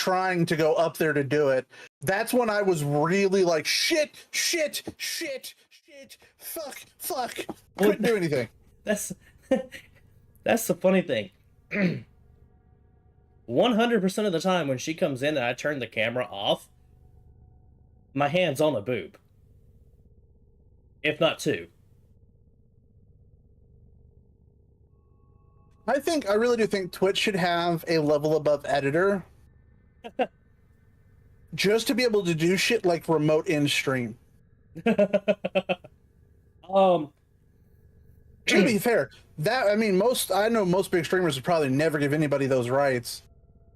trying to go up there to do it. That's when I was really like, shit, fuck. Couldn't do anything. That's that's the funny thing. 100% of the time when she comes in and I turn the camera off, my hand's on a boob. If not two. I really do think Twitch should have a level above editor. Just to be able to do shit like remote in stream. To be fair, I know most big streamers would probably never give anybody those rights.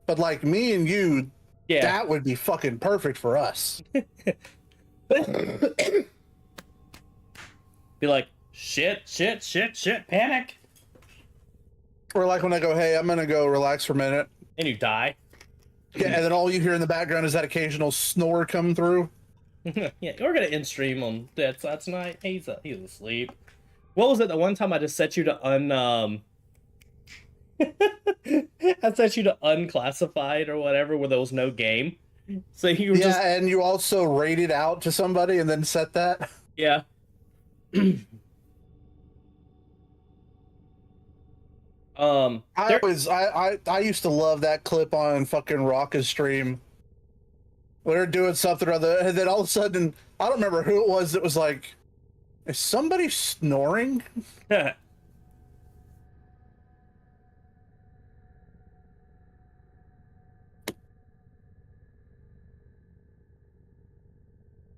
But like me and you, yeah, that would be fucking perfect for us. Be like, shit, panic. Or like when I go, hey, I'm gonna go relax for a minute. And you die. Yeah, and then all you hear in the background is that occasional snore come through. Yeah, we're gonna end stream on Dead Side tonight. He's asleep. What was it? The one time I just set you to I set you to unclassified or whatever, where there was no game. So you were and you also rated out to somebody and then set that. Yeah. I used to love that clip on fucking Rocka's stream. They're doing something or other, and then all of a sudden, I don't remember who it was that was like, is somebody snoring?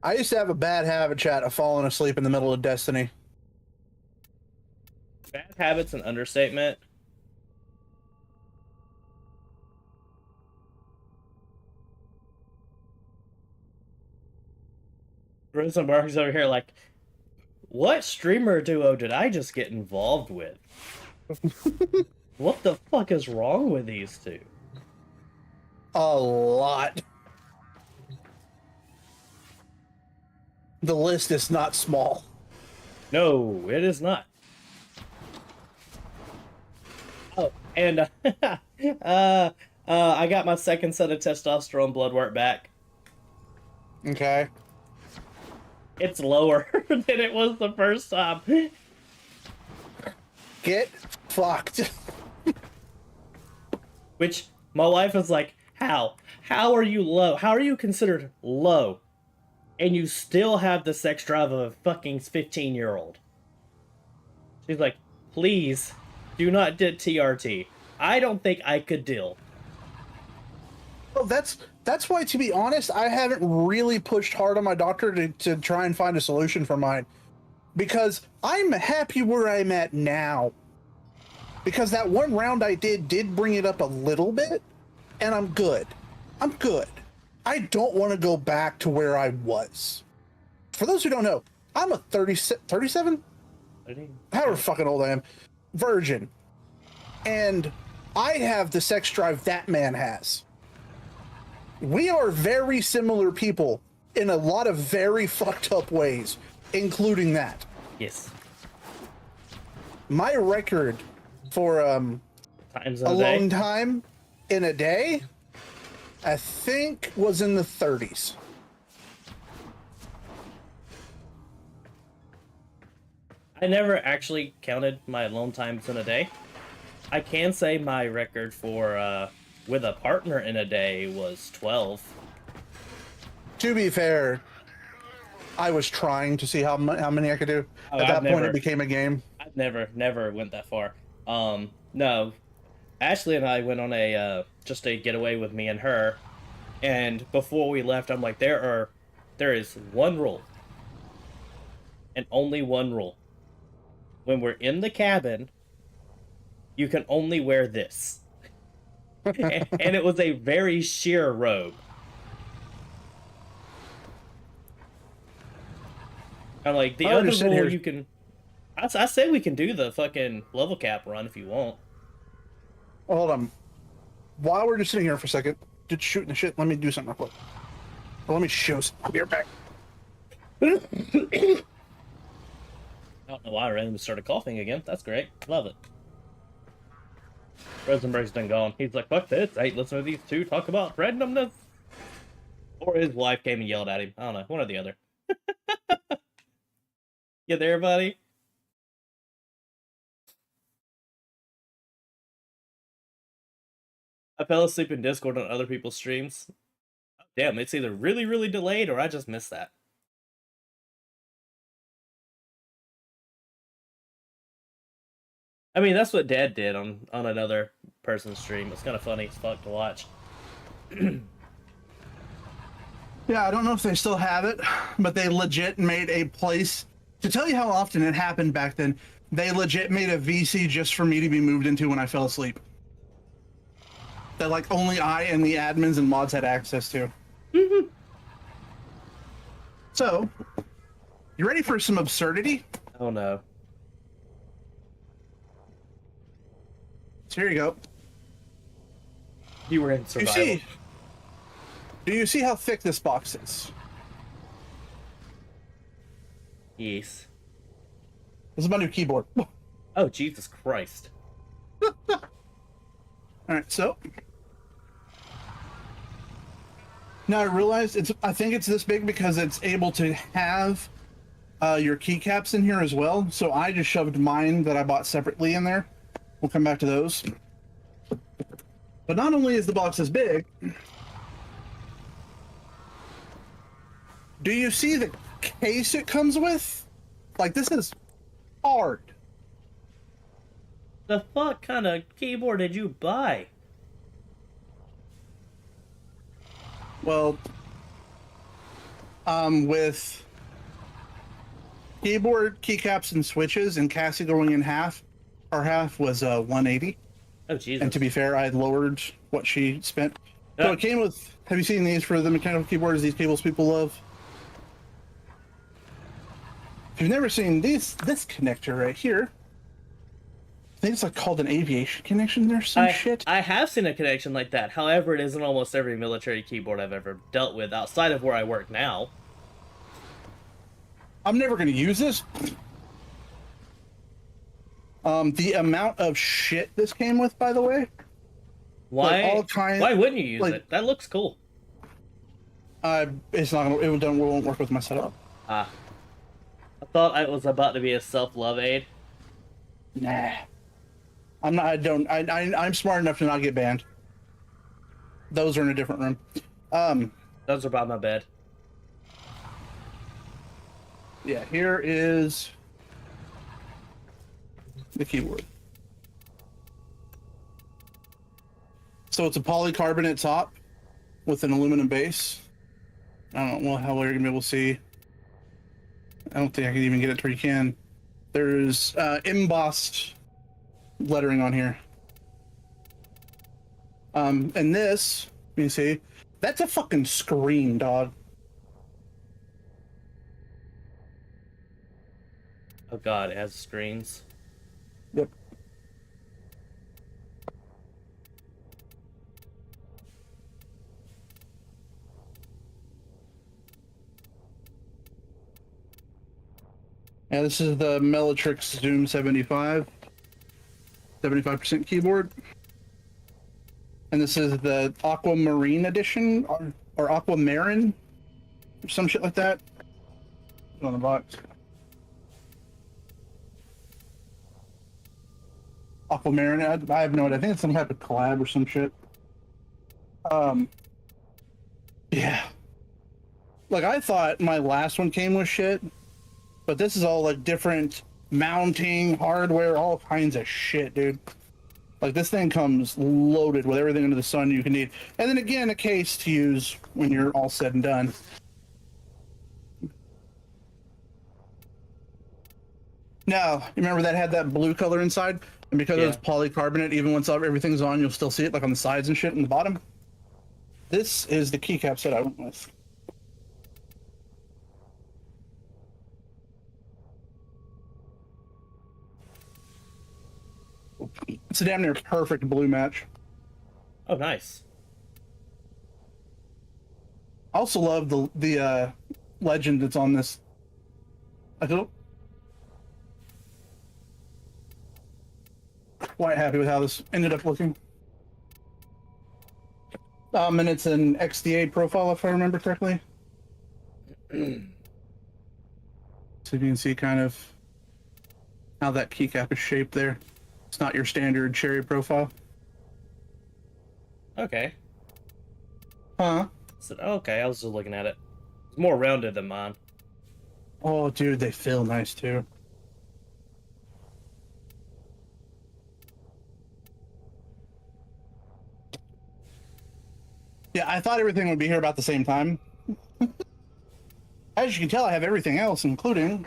I used to have a bad habit, chat, of falling asleep in the middle of Destiny. Bad habit's an understatement. Rosenberg's over here like, what streamer duo did I just get involved with? What the fuck is wrong with these two? A lot. The list is not small. No, it is not. Oh, and I got my second set of testosterone blood work back. Okay. It's lower than it was the first time. Get fucked. Which my wife was like, how? How are you low? How are you considered low? And you still have the sex drive of a fucking 15-year-old. She's like, please, do not did TRT. I don't think I could deal. Well, that's why, to be honest, I haven't really pushed hard on my doctor to try and find a solution for mine. Because I'm happy where I'm at now. Because that one round I did bring it up a little bit, and I'm good. I'm good. I don't want to go back to where I was. For those who don't know, I'm a 37? However fucking old I am. Virgin. And I have the sex drive that man has. We are very similar people in a lot of very fucked up ways, including that. Yes. My record for alone time in a day, I think, was in the 30s. I never actually counted my alone times in a day. I can say my record for with a partner in a day was 12. To be fair, I was trying to see how many I could do. At that point, it became a game. I've never went that far. No. Ashley and I went on a just a getaway with me and her, and before we left, I'm like, there is one rule, and only one rule. When we're in the cabin, you can only wear this. And it was a very sheer robe. I'm like, the other rule you can... I say we can do the fucking level cap run if you want. Well, hold on. While we're just sitting here for a second, just shooting the shit, let me do something real quick. Well, let me show some. I'll be right back. I don't know why I randomly started coughing again. That's great. Love it. Rosenberg's done gone. He's like, fuck this. I ain't listening to these two talk about randomness. Or his wife came and yelled at him. I don't know. One or the other. You there, buddy? I fell asleep in Discord on other people's streams. Damn, it's either really, really delayed or I just missed that. I mean, that's what Dad did on another person's stream. It's kind of funny as fuck to watch. Yeah, I don't know if they still have it, but they legit made a place. To tell you how often it happened back then, they legit made a VC just for me to be moved into when I fell asleep. That like only I and the admins and mods had access to. So, you ready for some absurdity? Oh no. So here you go. You were in survival. Do you see how thick this box is? Yes. This is my new keyboard. Oh, Jesus Christ. Alright, so. Now I realized I think it's this big because it's able to have your keycaps in here as well. So I just shoved mine that I bought separately in there. We'll come back to those. But not only is the box as big, do you see the case it comes with? Like, this is hard. The fuck kind of keyboard did you buy? Well, with keyboard, keycaps, and switches, and Cassie going in half, our half was 180. Oh, Jesus. And to be fair, I had lowered what she spent. So it came with, have you seen these for the mechanical keyboards, these cables people love? If you've never seen this connector right here, I think it's like called an aviation connection. There's some shit. I have seen a connection like that. However, it isn't almost every military keyboard I've ever dealt with outside of where I work now. I'm never going to use this. The amount of shit this came with, by the way. Why? Like all kinds, why wouldn't you use like, it? That looks cool. It's not gonna. It won't work with my setup. Ah. I thought it was about to be a self-love aid. Nah. I'm not. I don't. I'm smart enough to not get banned. Those are in a different room. Those are by my bed. Yeah. Here is the keyboard. So it's a polycarbonate top with an aluminum base. I don't know how well you're gonna be able to see. I don't think I can even get it to where you can. There's embossed lettering on here. And this, you see, that's a fucking screen, dog. Oh god, it has screens. Yep. Yeah, this is the Melitrix Zoom 75. 75% keyboard. And this is the Aquamarine edition, or Aquamarin, or some shit like that. On the box. Aquamarin, I have no idea. I think it's some type of collab or some shit. Yeah. Like, I thought my last one came with shit, but this is all like different mounting, hardware, all kinds of shit, dude. Like, this thing comes loaded with everything under the sun you can need. And then again, a case to use when you're all said and done. Now, you remember that had that blue color inside? And because it's polycarbonate, even once everything's on, you'll still see it, like on the sides and shit in the bottom. This is the keycaps that I went with. It's a damn near perfect blue match. Oh, nice. I also love the legend that's on this. I don't. quite happy with how this ended up looking. And it's an XDA profile, if I remember correctly. So you can see kind of how that keycap is shaped there. It's not your standard cherry profile. Okay. Huh? So, okay, I was just looking at it. It's more rounded than mine. Oh, dude, they feel nice too. Yeah, I thought everything would be here about the same time. As you can tell, I have everything else, including...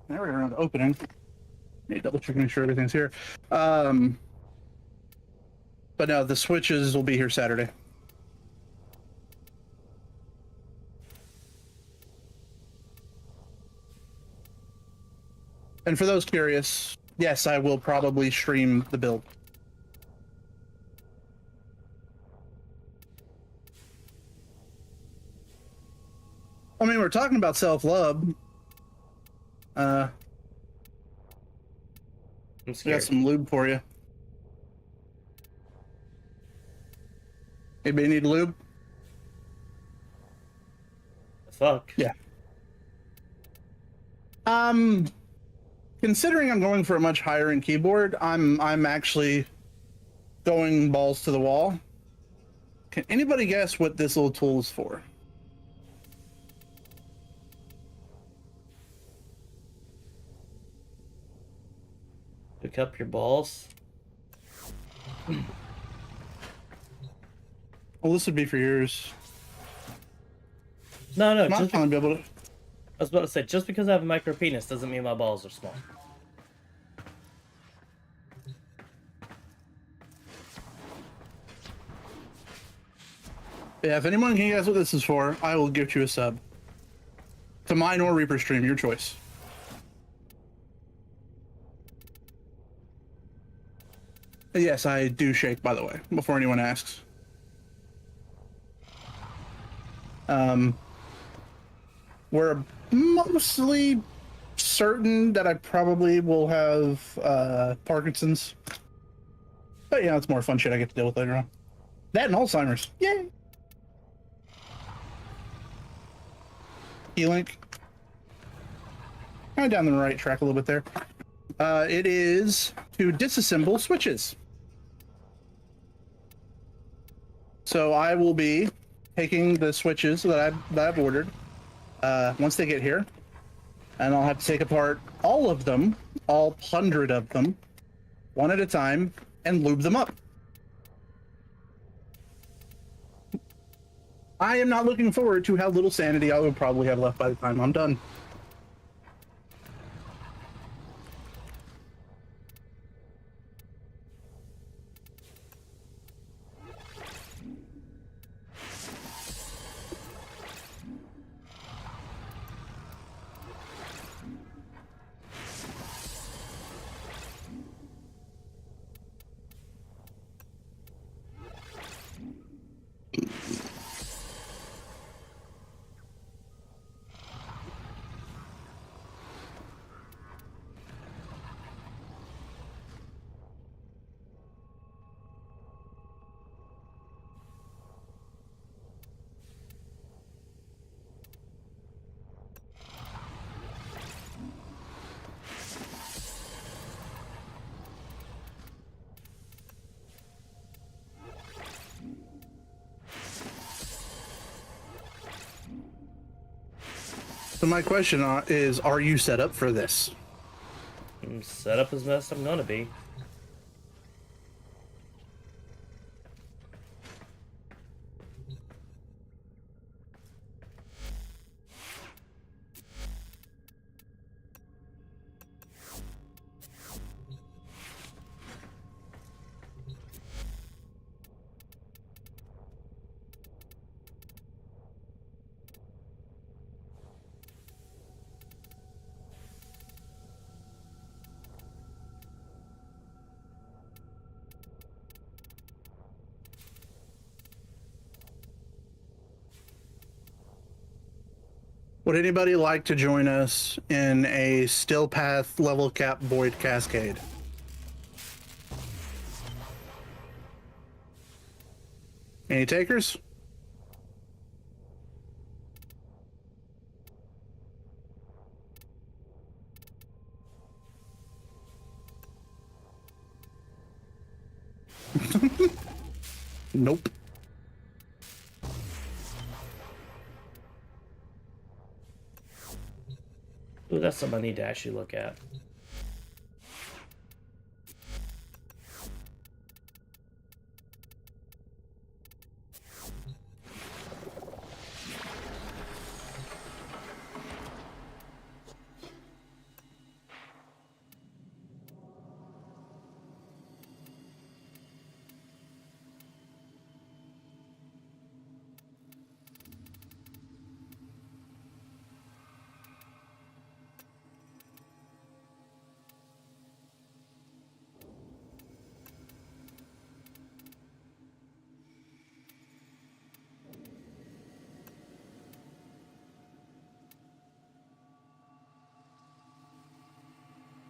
Now we're around the opening. Need to double check and make sure everything's here. But no, the switches will be here Saturday. And for those curious, yes, I will probably stream the build. I mean, we're talking about self-love. I'm We scared. got some lube for you. Anybody need lube? Fuck. Yeah. Considering I'm going for a much higher end keyboard, I'm actually going balls to the wall. Can anybody guess what this little tool is for? Pick up your balls. Well, this would be for yours. No, I'm not gonna be able to. I was about to say, just because I have a micro penis doesn't mean my balls are small. Yeah, if anyone can guess what this is for, I will give you a sub. To mine or Reaper stream, your choice. Yes, I do shake, by the way, before anyone asks. We're mostly certain that I probably will have Parkinson's. But yeah, it's more fun shit I get to deal with later on. That and Alzheimer's. Yay! E-Link. Kind of down the right track a little bit there. It is to disassemble switches. So I will be taking the switches that I've ordered once they get here, and I'll have to take apart all of them, all 100 of them, one at a time, and lube them up. I am not looking forward to how little sanity I will probably have left by the time I'm done. So my question is, are you set up for this? I'm set up as best I'm gonna be. Would anybody like to join us in a still path level cap void cascade? Any takers? Nope. Ooh, that's something I need to actually look at.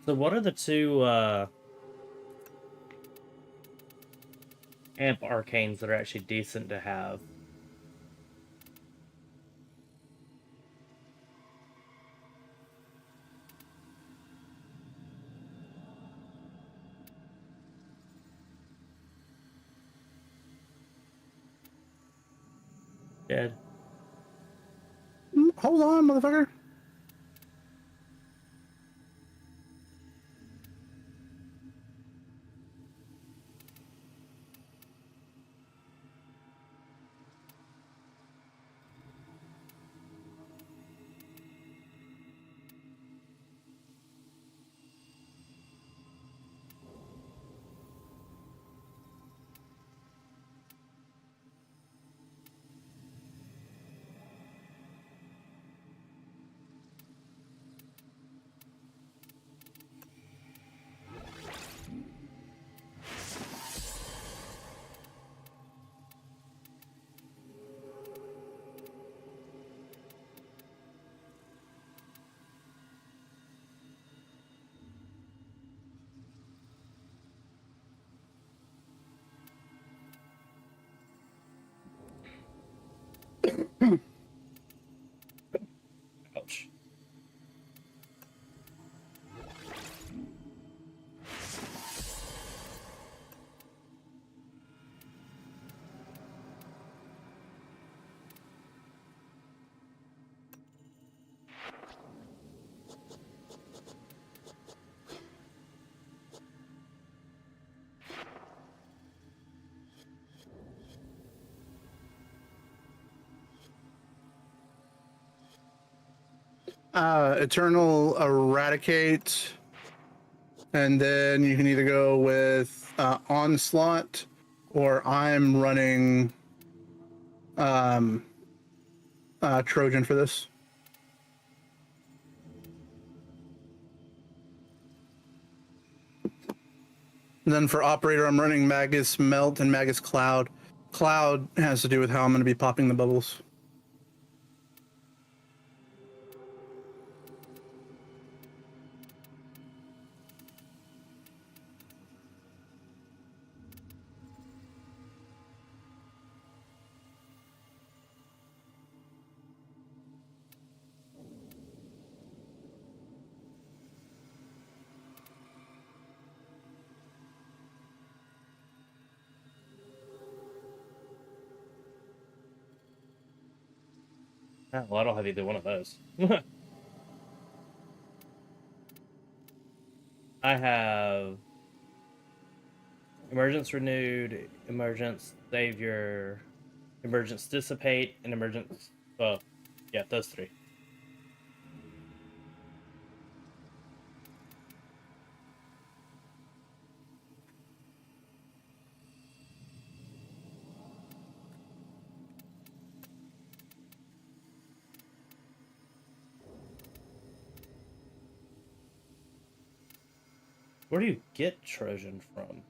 So what are the two amp arcanes that are actually decent to have? Dead. Hold on, motherfucker. Ouch. Eternal Eradicate, and then you can either go with Onslaught, or I'm running Trojan for this. And then for Operator, I'm running Magus Melt and Magus Cloud. Cloud has to do with how I'm going to be popping the bubbles. Oh, well, I don't have either one of those. I have Emergence Renewed, Emergence Savior, Emergence Dissipate, and Emergence. Well, yeah, those three. Where do you get Trojan from?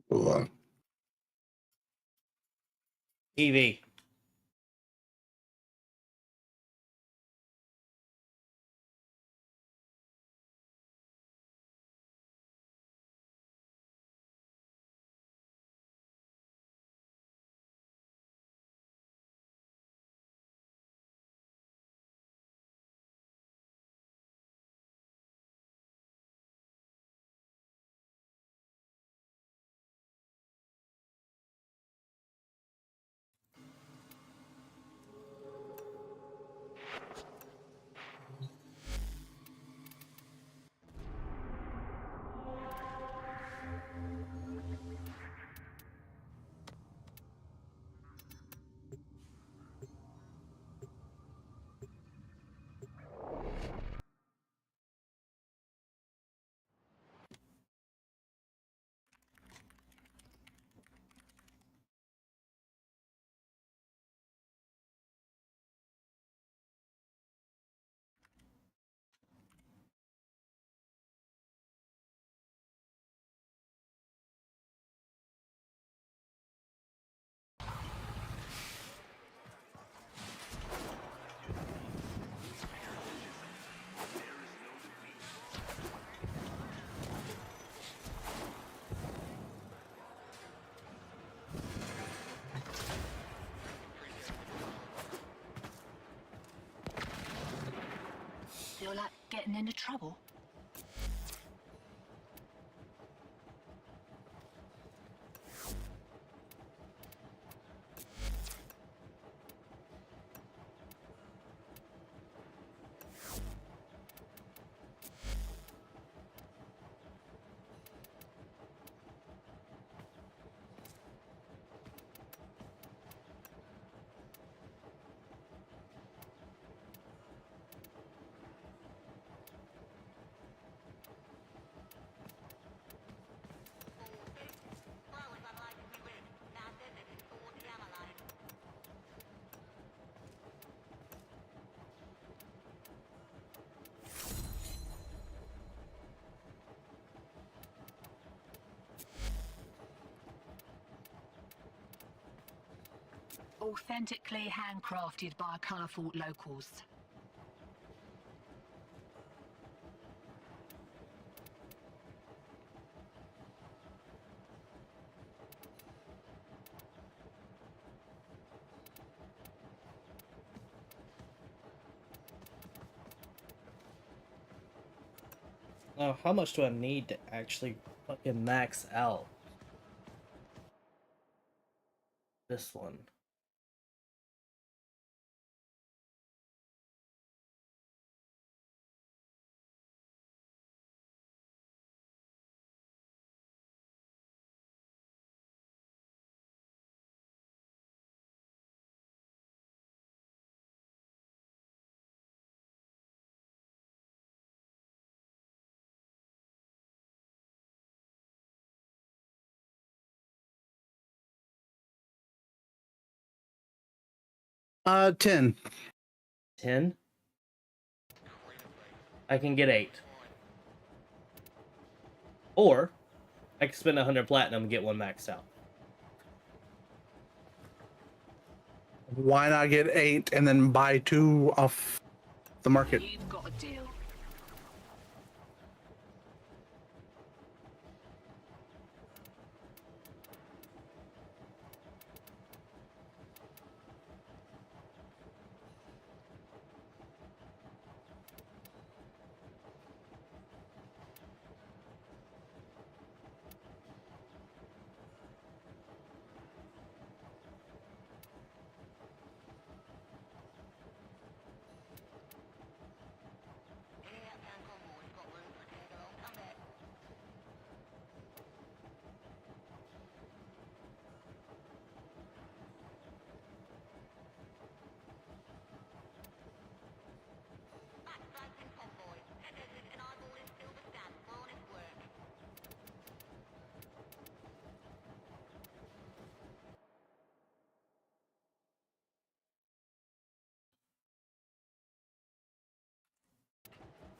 Hold on. EV. getting into trouble. Authentically handcrafted by colourful locals. Now, how much do I need to actually fucking max out this one? $10. 10? I can get 8. Or I can spend 100 platinum and get one maxed out. Why not get 8 and then buy 2 off the market? You've got a deal.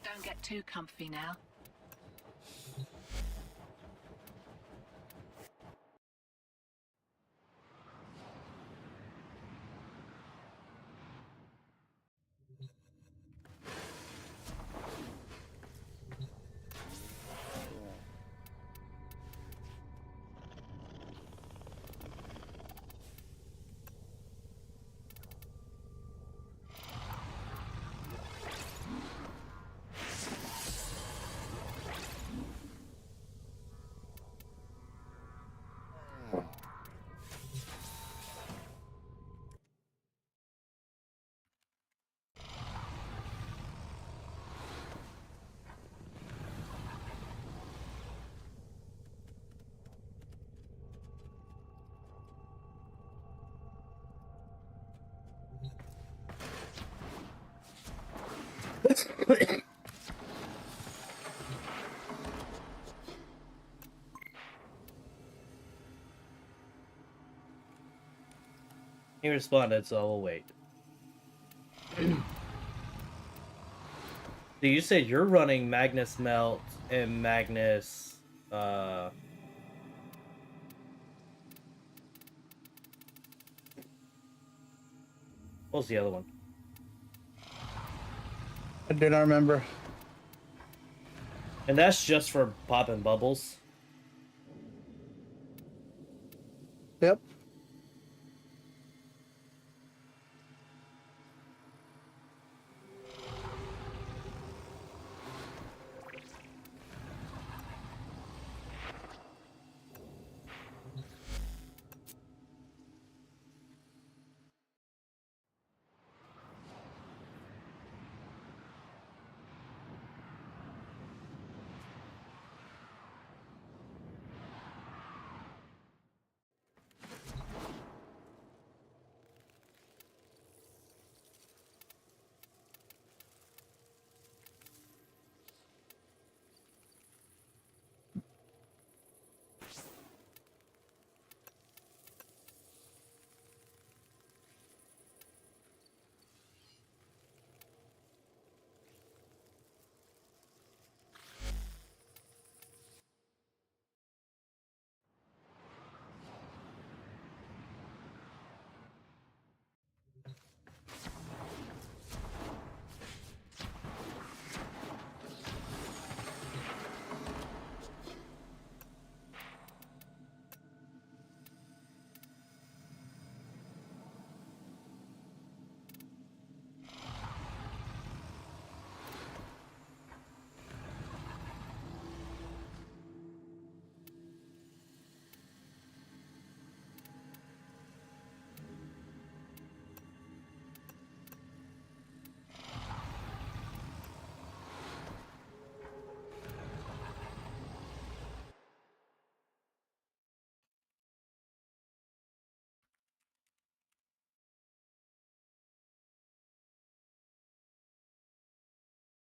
Don't get too comfy now. He responded, so I will wait. So you said you're running Magnus Melt and Magnus, what was the other one? I do not remember. And that's just for popping bubbles. Yep.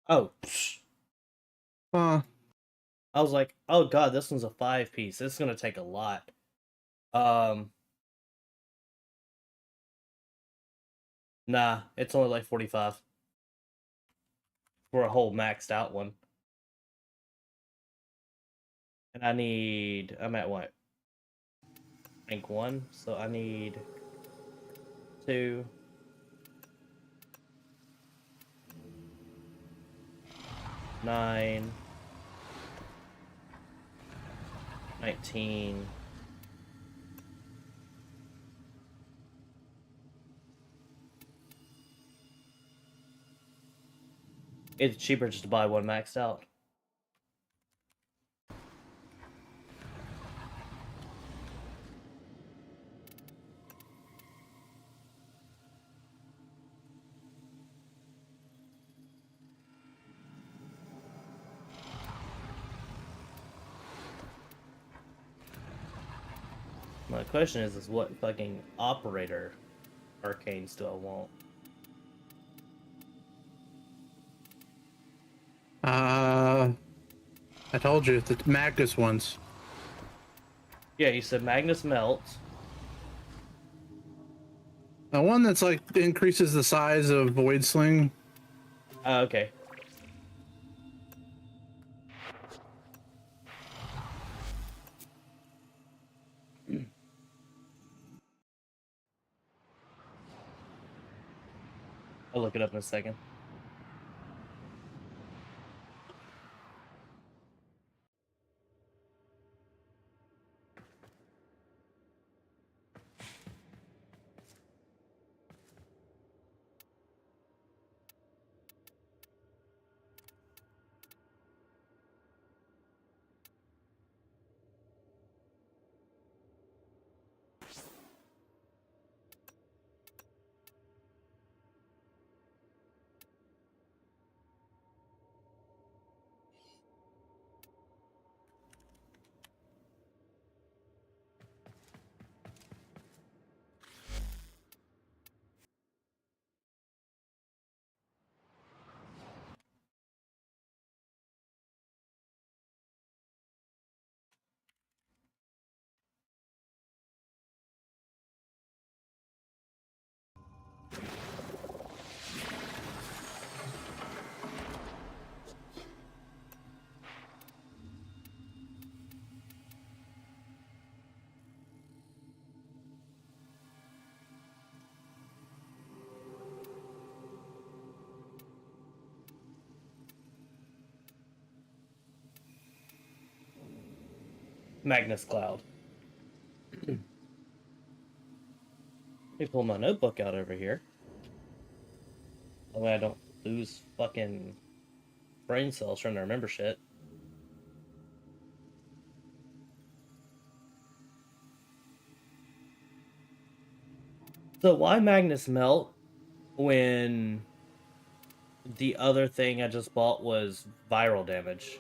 Oh, psh. Uh, I was like, oh god, this one's a 5-piece. This is gonna take a lot. Nah, it's only like 45 for a whole maxed out one. And I'm at what? Rank 1, so I need 2, 9, 19. It's cheaper just to buy one maxed out. My question is what fucking operator arcanes do I want? I told you the Magnus ones. Yeah, you said Magnus Melt. The one that's like increases the size of Void Sling. Okay. I'll look it up in a second. Magnus Cloud. Let me pull my notebook out over here. That way I don't lose fucking brain cells trying to remember shit. So why Magnus Melt when the other thing I just bought was viral damage?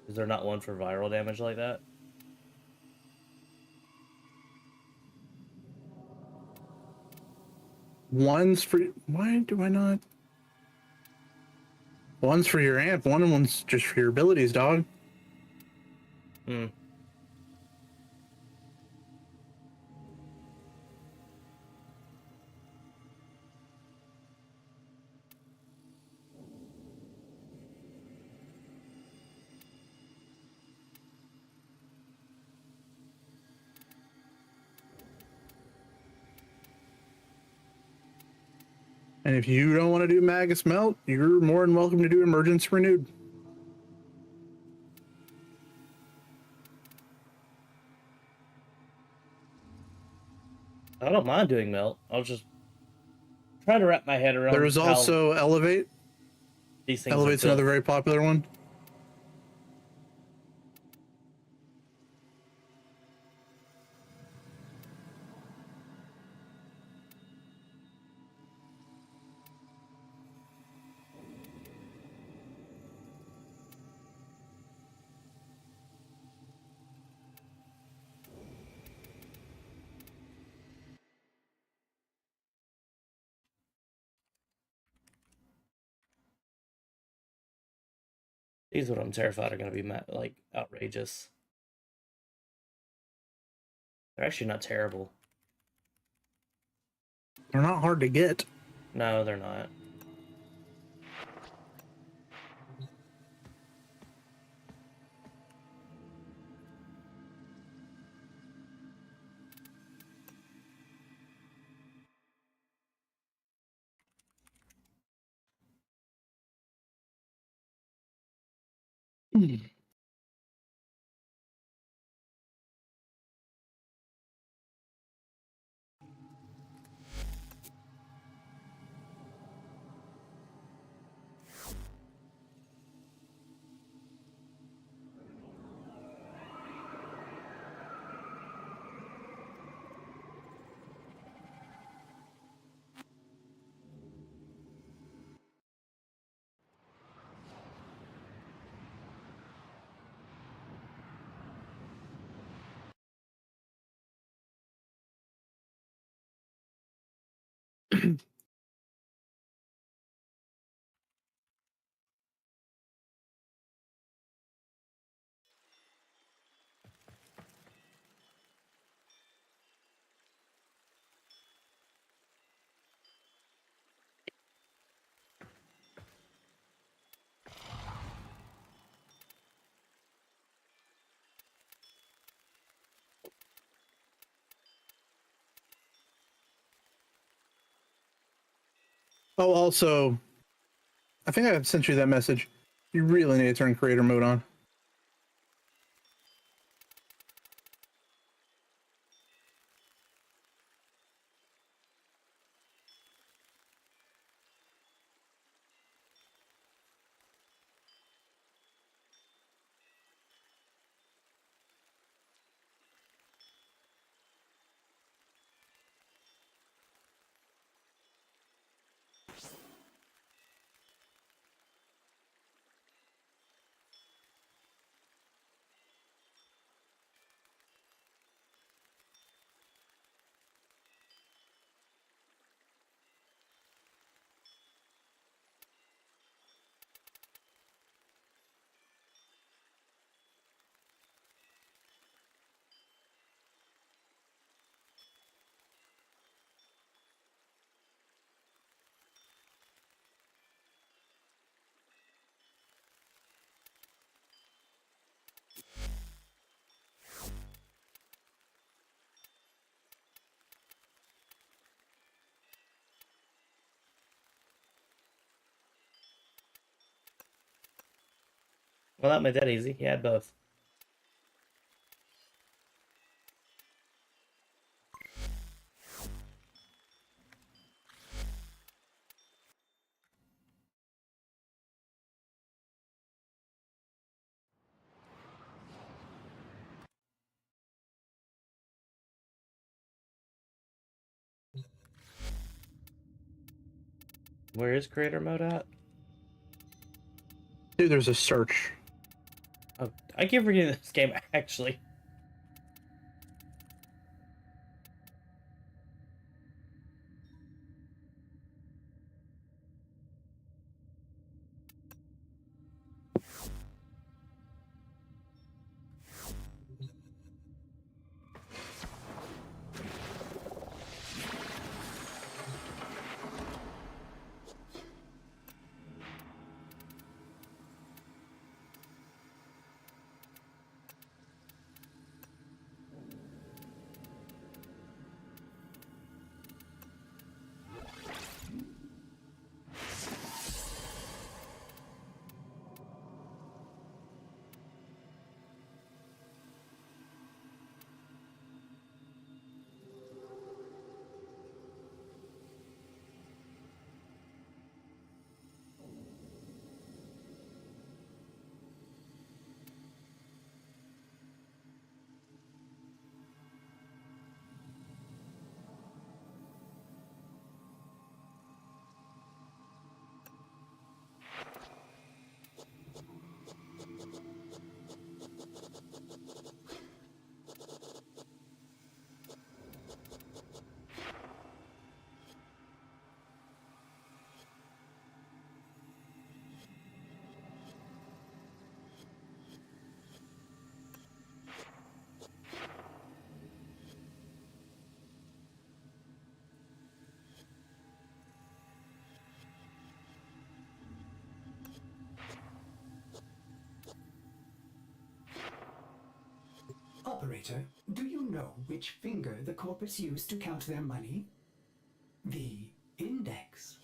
Is there not one for viral damage like that? One's for why do I not? One's for your amp. One's just for your abilities, dog. Hmm. And if you don't want to do Magus Melt, you're more than welcome to do Emergence Renewed. I don't mind doing Melt. I was just trying to wrap my head around There's how also Elevate. these things Elevate's are built. another very popular one. These what I'm terrified are gonna be like outrageous. They're actually not terrible. They're not hard to get. No, they're not. Oh, also, I think I sent you that message. You really need to turn creator mode on. Well, that made that easy. He had both. Where is creator mode at? Dude, there's a search. Oh, I keep forgetting this game actually. Operator, do you know which finger the corpus used to count their money? The index.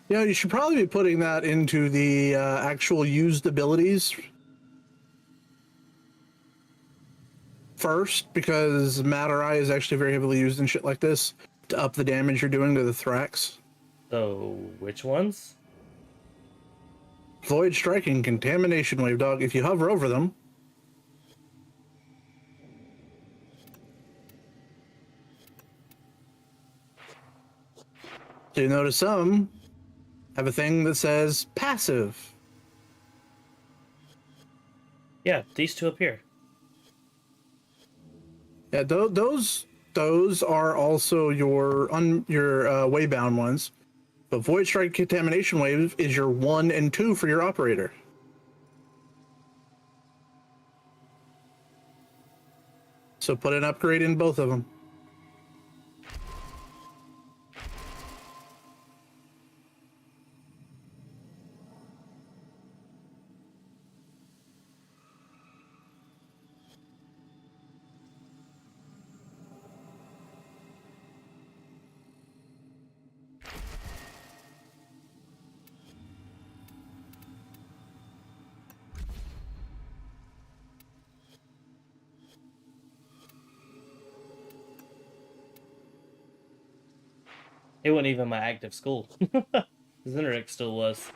You know, you should probably be putting that into the actual used abilities first, because Matter Eye is actually very heavily used in shit like this to up the damage you're doing to the Thrax. So, which ones? Void Striking, Contamination Wave, dog. If you hover over them, so you notice some have a thing that says passive. Yeah, these two up here. Yeah, those are also your waybound ones. But Void Strike Contamination Wave is your 1 and 2 for your operator. So put an upgrade in both of them. It wasn't even my active school. Zeneric still was.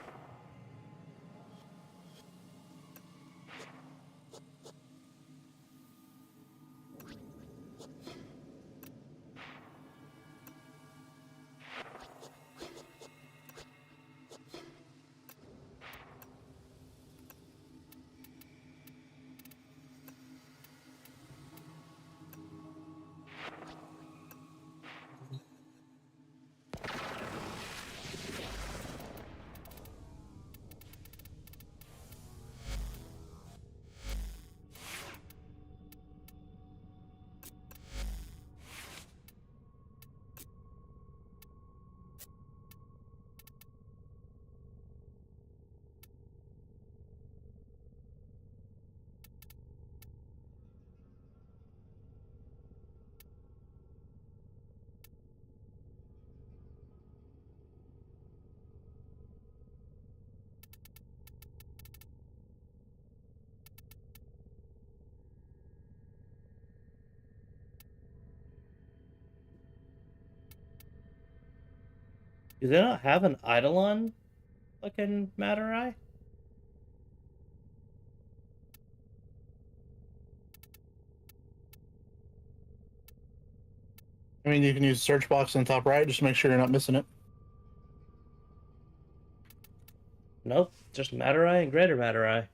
Do they not have an Eidolon fucking Matter Eye? I mean, you can use the search box on the top right just to make sure you're not missing it. Nope, just Matter Eye and Greater Matter Eye.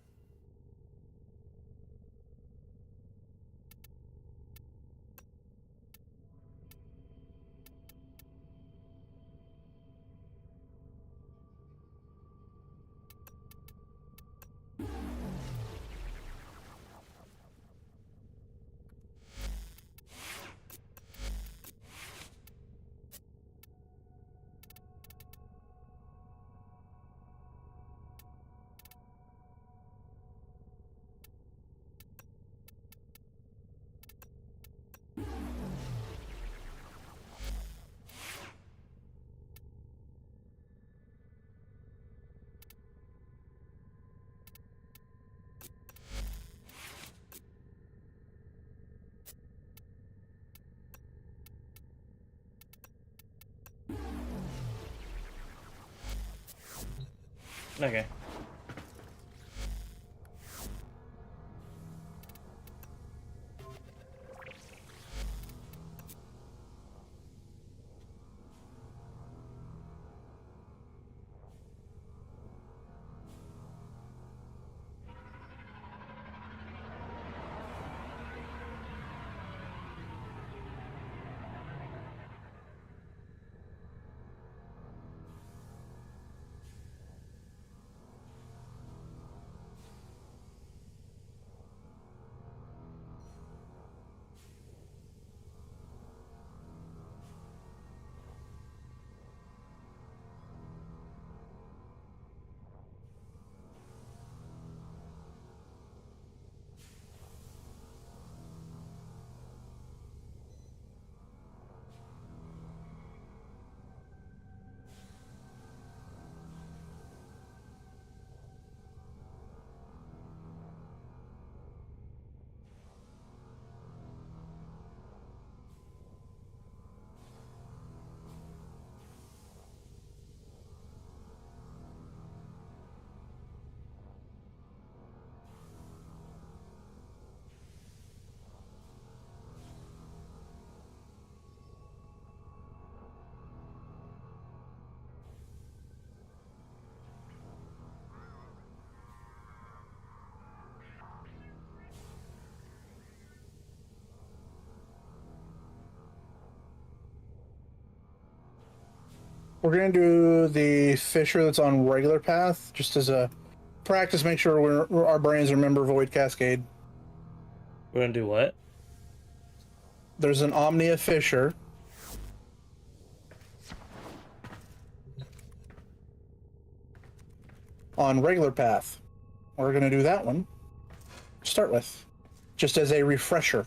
Okay. We're gonna do the fissure that's on regular path, just as a practice. Make sure our brains remember Void Cascade. We're gonna do what? There's an Omnia fissure on regular path. We're gonna do that one to start with, just as a refresher.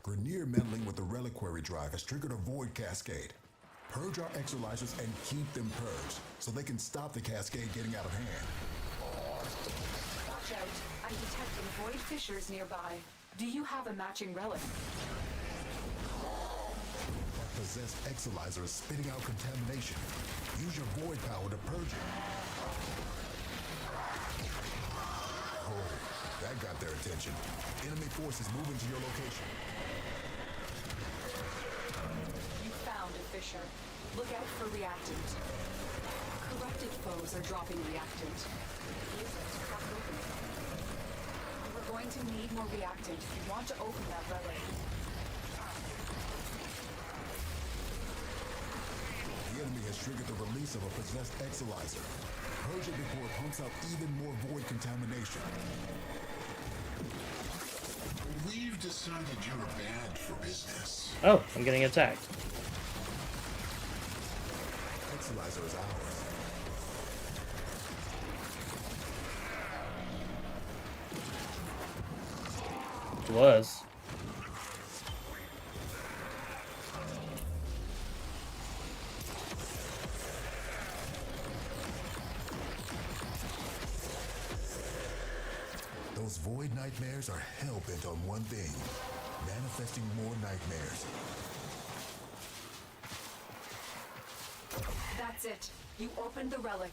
Grenier meddling with the reliquary drive has triggered a void cascade. Purge our exolizers and keep them purged, so they can stop the cascade getting out of hand. Watch out. I'm detecting void fissures nearby. Do you have a matching relic? That possessed exolizer is spitting out contamination. Use your void power to purge it. Oh, that got their attention. Enemy forces moving to your location. You found a fissure. Look out for reactant. Corrupted foes are dropping reactant. Use it to crack open it. We're going to need more reactant if you want to open that relic. The enemy has triggered the release of a possessed exolizer. Purge it before it pumps out even more void contamination. We've decided you're bad for business. Oh, I'm getting attacked. Exolizer is ours. It was. Those void nightmares are hell-bent on one thing. Manifesting more nightmares. That's it. You opened the relic.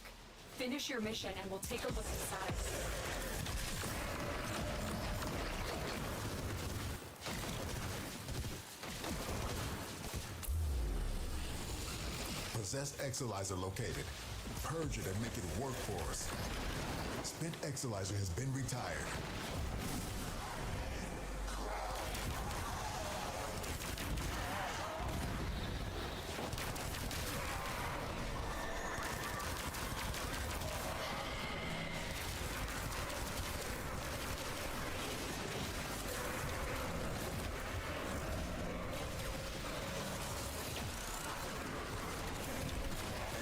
Finish your mission and we'll take a look inside. Possessed exolizer located. Purge it and make it work for us. Spent exolizer has been retired.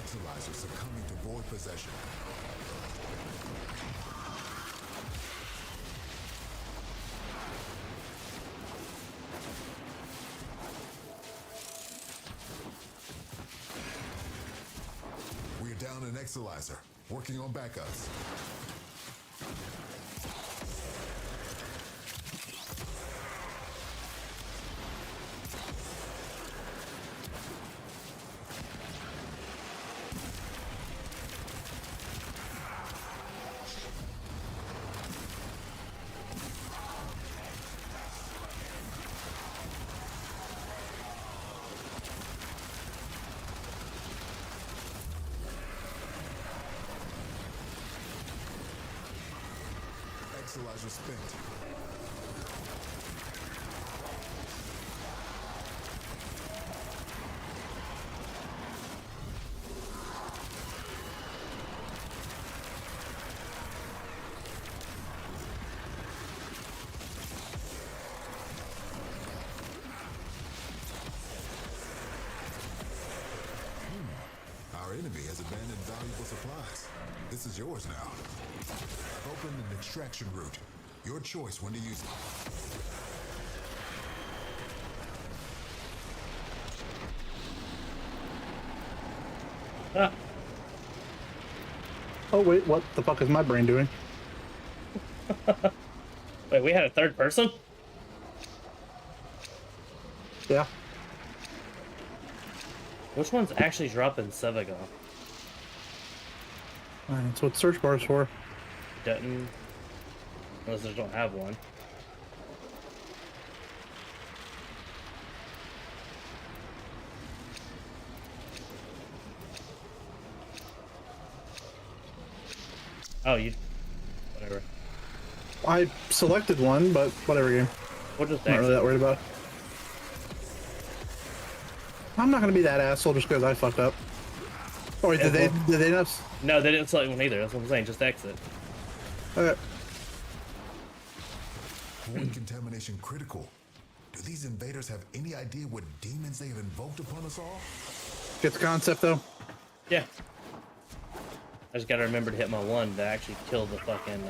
Exolizer succumbing to void possession. We're down an exolizer, working on backups. Exolizer spent. Our enemy has abandoned valuable supplies. This is yours now. I've opened an extraction route. Your choice when to use it. Ah, Oh wait, what the fuck is my brain doing? Wait, we had a third person? Yeah. Which one's actually dropping Sevagon? That's what search bar's for. Dutton. Unless they don't have one. Oh, you. Whatever. I selected one, but whatever game. We'll just I'm not really exit. that worried about it. I'm not gonna be that asshole just because I fucked up. Oh wait, did they not? No, they didn't select one either. That's what I'm saying. Just exit. Okay. Void contamination critical. Do these invaders have any idea what demons they have invoked upon us all? Get the concept though. Yeah. I just gotta remember to hit my one to actually kill the fucking,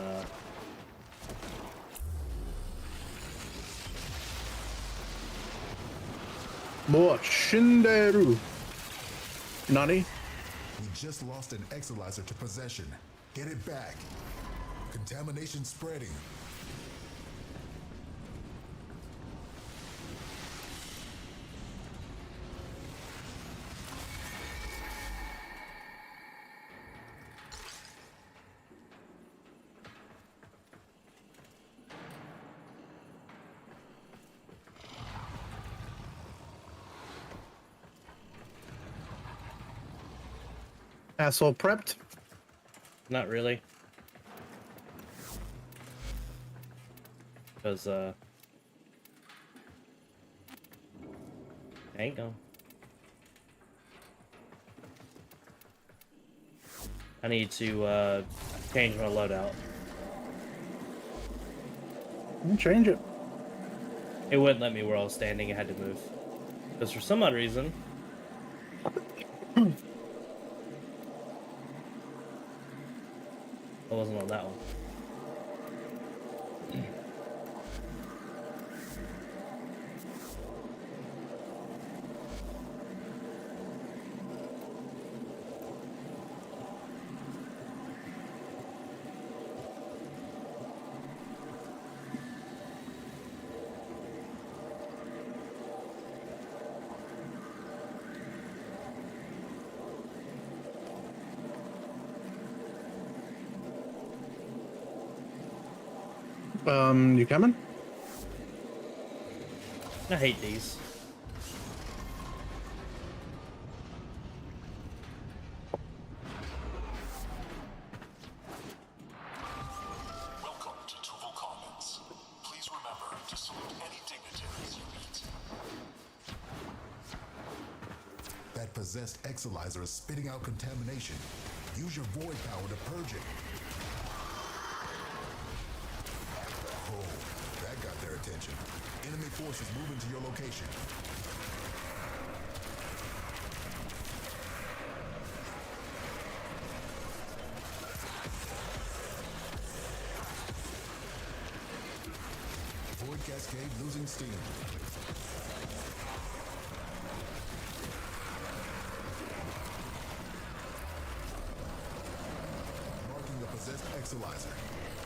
More Shinderu. Nani? We just lost an Exilizer to possession. Get it back. Contamination spreading. Asshole prepped. not really. Because, ain't no. I need to, change my loadout. Change it. It wouldn't let me where I was standing, I had to move. Because for some odd reason... I wasn't on that one. You coming? I hate these. Welcome to Tuval Commons. Please remember to salute any dignitaries you meet. That possessed Exilizer is spitting out contamination. Use your void power to purge it. Oh, that got their attention. Enemy forces moving to your location. Void Cascade losing steam. Marking the possessed Exilizer.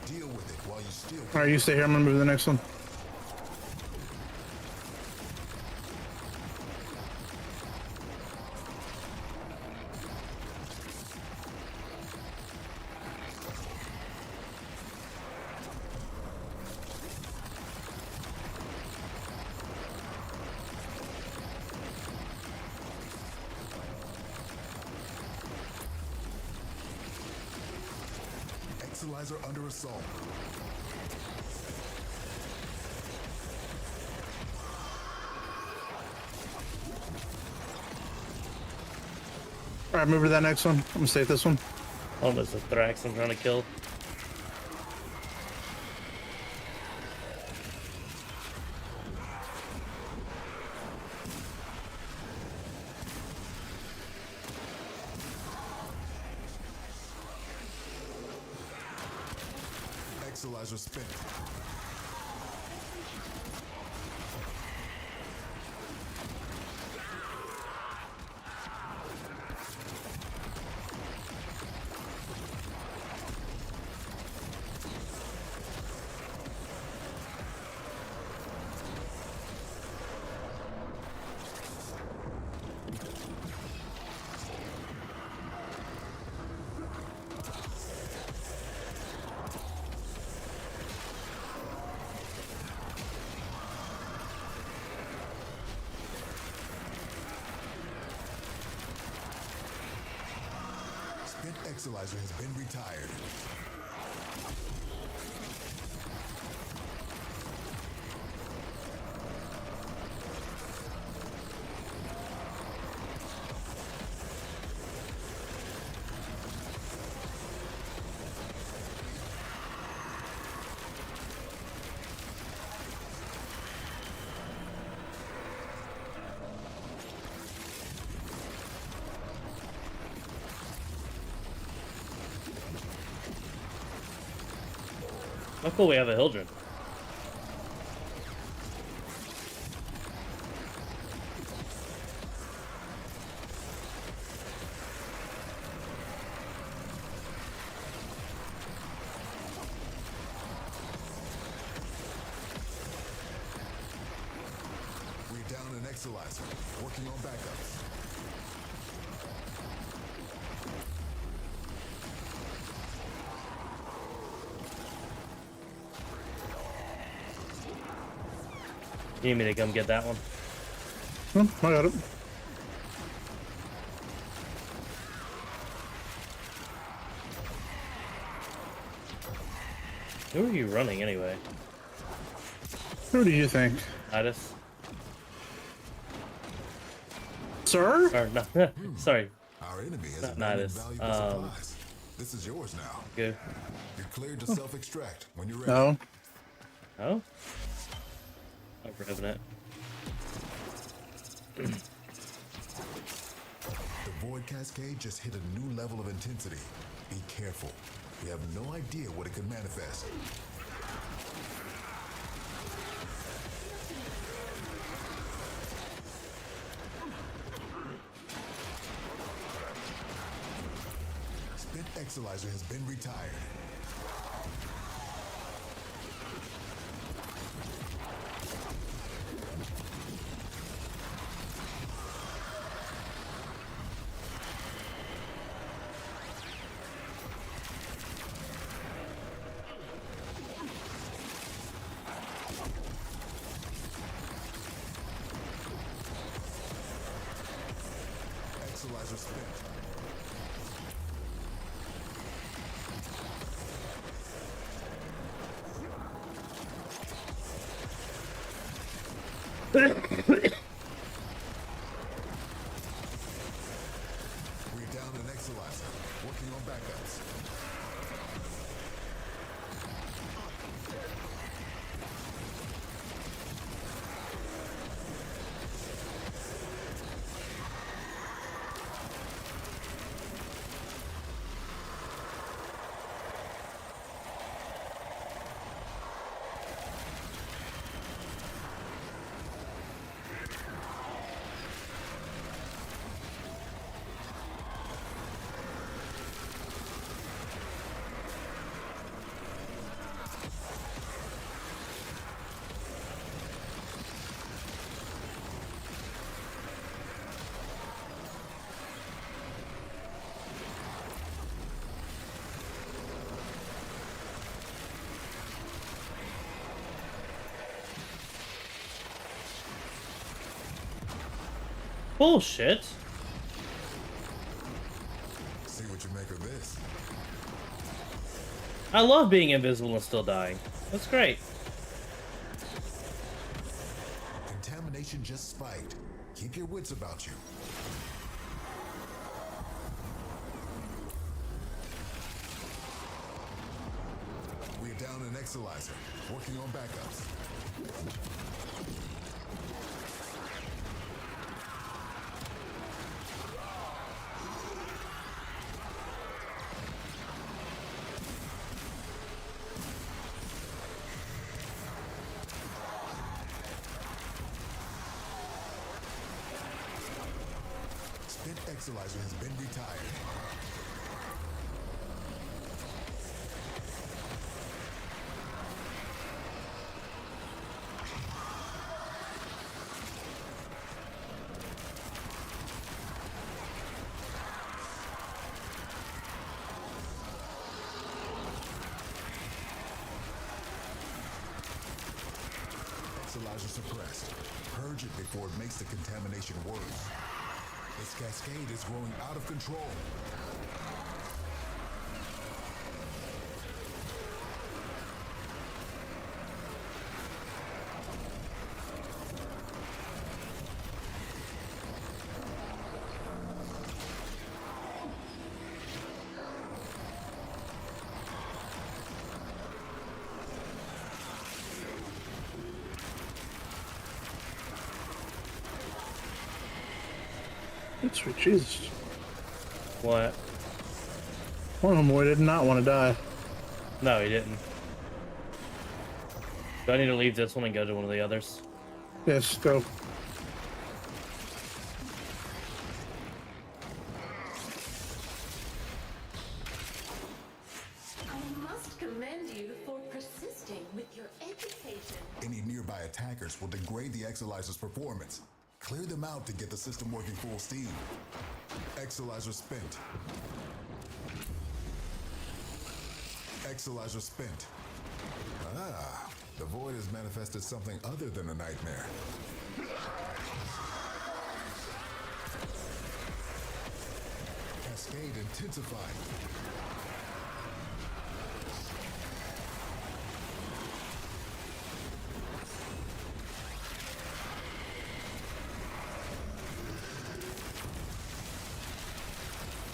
Deal with it while you still can. Alright, you stay here. I'm gonna move to the next one. Exilizer under assault. Alright, move to that next one. I'm gonna stay at this one. Almost a Thrax I'm trying to kill. Exilizer spent. Spent Exilizer has been retired. Oh, cool, we have a Hildren. We're down an Exilizer, working on backups. You need me to come get that one? I got it. Who are you running anyway? Who do you think? Nidus? Sir? Or no, sorry. Our enemy has Not abandoned Nidus. valuable supplies. This is yours now. Good. You're cleared to self-extract when you're ready. No. Oh? Oh, Revenant. The Void Cascade just hit a new level of intensity. Be careful. We have no idea what it could manifest. Spent Exilizer has been retired. Exilizer spent. We're down an Exilizer, working on backups. Bullshit. See what you make of this. I love being invisible and still dying. That's great. Contamination just spiked. Keep your wits about you. We're down an Exilizer, working on backups. Spent Exilizer has been retired. Exilizer suppressed. Purge it before it makes the contamination worse. This cascade is growing out of control. Sweet Jesus. What? One homeboy did not want to die. No, he didn't. Do I need to leave this one and go to one of the others? Yes, go. I must commend you for persisting with your education. Any nearby attackers will degrade the Exolyzer's performance. Clear them out to get the system working full steam. Exolyzer spent. Exolyzer spent. Ah, the void has manifested something other than a nightmare. Cascade intensified.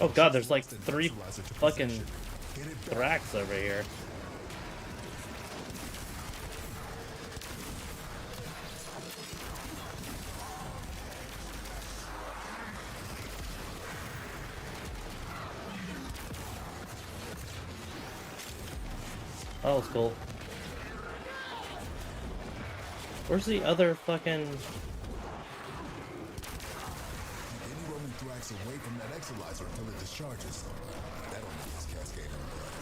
Oh god, there's like 3 fucking Thrax over here. Oh, that's cool. Where's the other fucking... Any roaming Thrax away from that Exolyzer until it discharges. That'll make this Cascade in blood.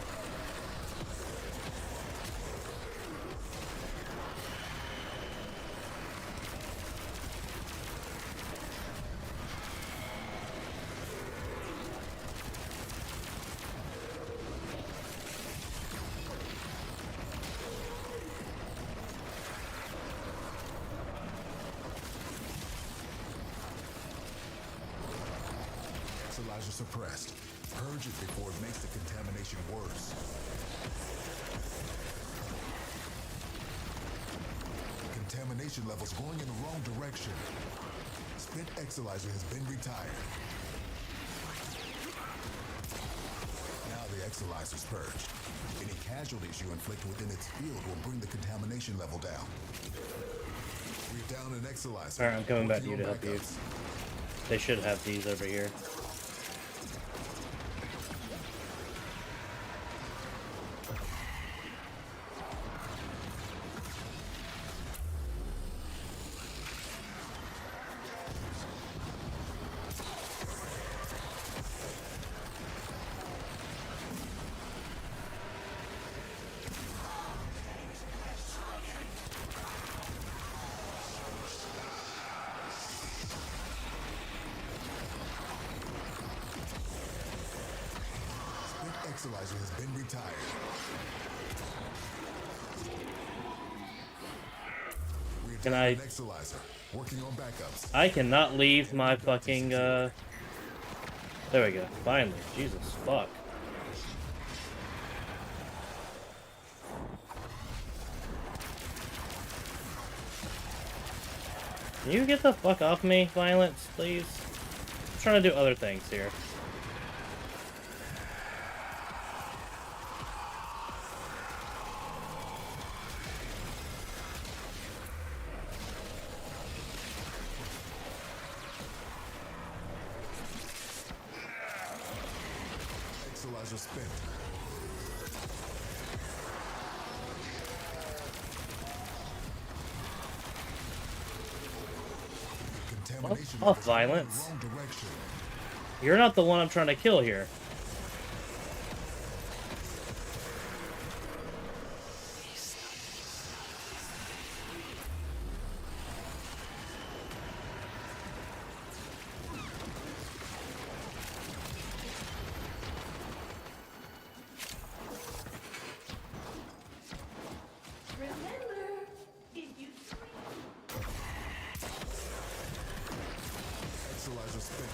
Exolyzer suppressed. Purge it before it makes the contamination worse. Contamination levels going in the wrong direction. Spent Exolyzer has been retired. Now the Exolyzer's purged. Any casualties you inflict within its field will bring the contamination level down. We're down an Exolyzer. Alright, I'm coming back to you Working to on help you. backups. They should have these over here. Exolyzer has been retired. We're Can down I- an Exolyzer. Working on backups. I cannot leave my fucking, There we go. Finally. Jesus, fuck. Can you get the fuck off me, Violence, please? I'm trying to do other things here. Exolyzer spent. Contamination Off, levels going in the Violence. wrong direction. You're not the one I'm trying to kill here. Remember, if you Exolyzer spent.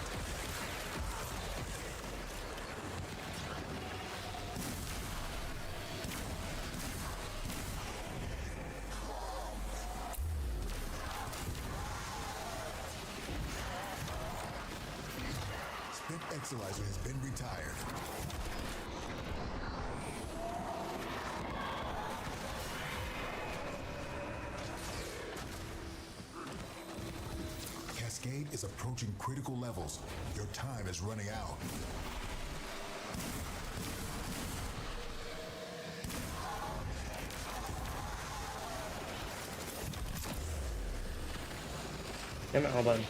Spent Exolyzer has been retired. Cascade is is approaching critical levels. Your time is running out. Damn it, hold on.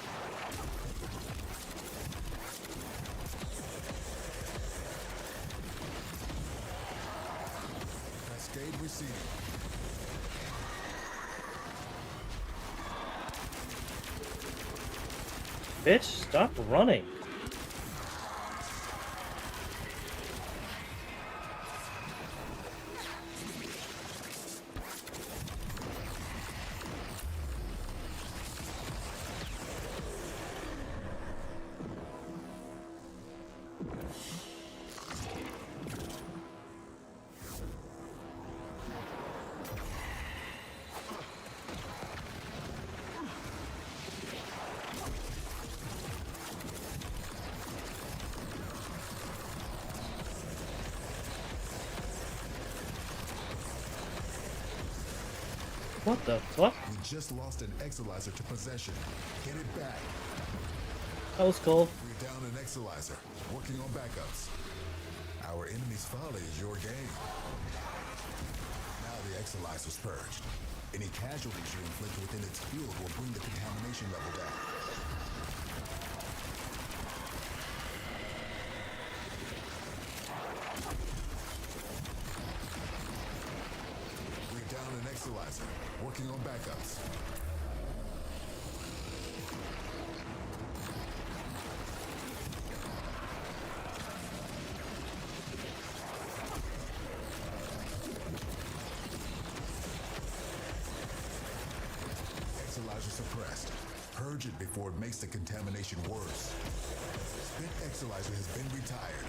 Cascade receding. Bitch, stop running. What the fuck? We just lost an Exalizer to possession. Get it back. That was cool. We're down an Exalizer. Working on backups. Our enemy's folly is your game. Now the Exalizer's purged. Any casualties you inflict within its field will bring the contamination level down. We're down an Exalizer. Working on backups. Exalizer suppressed. Purge it before it makes the contamination worse. Spent Exalizer has been retired.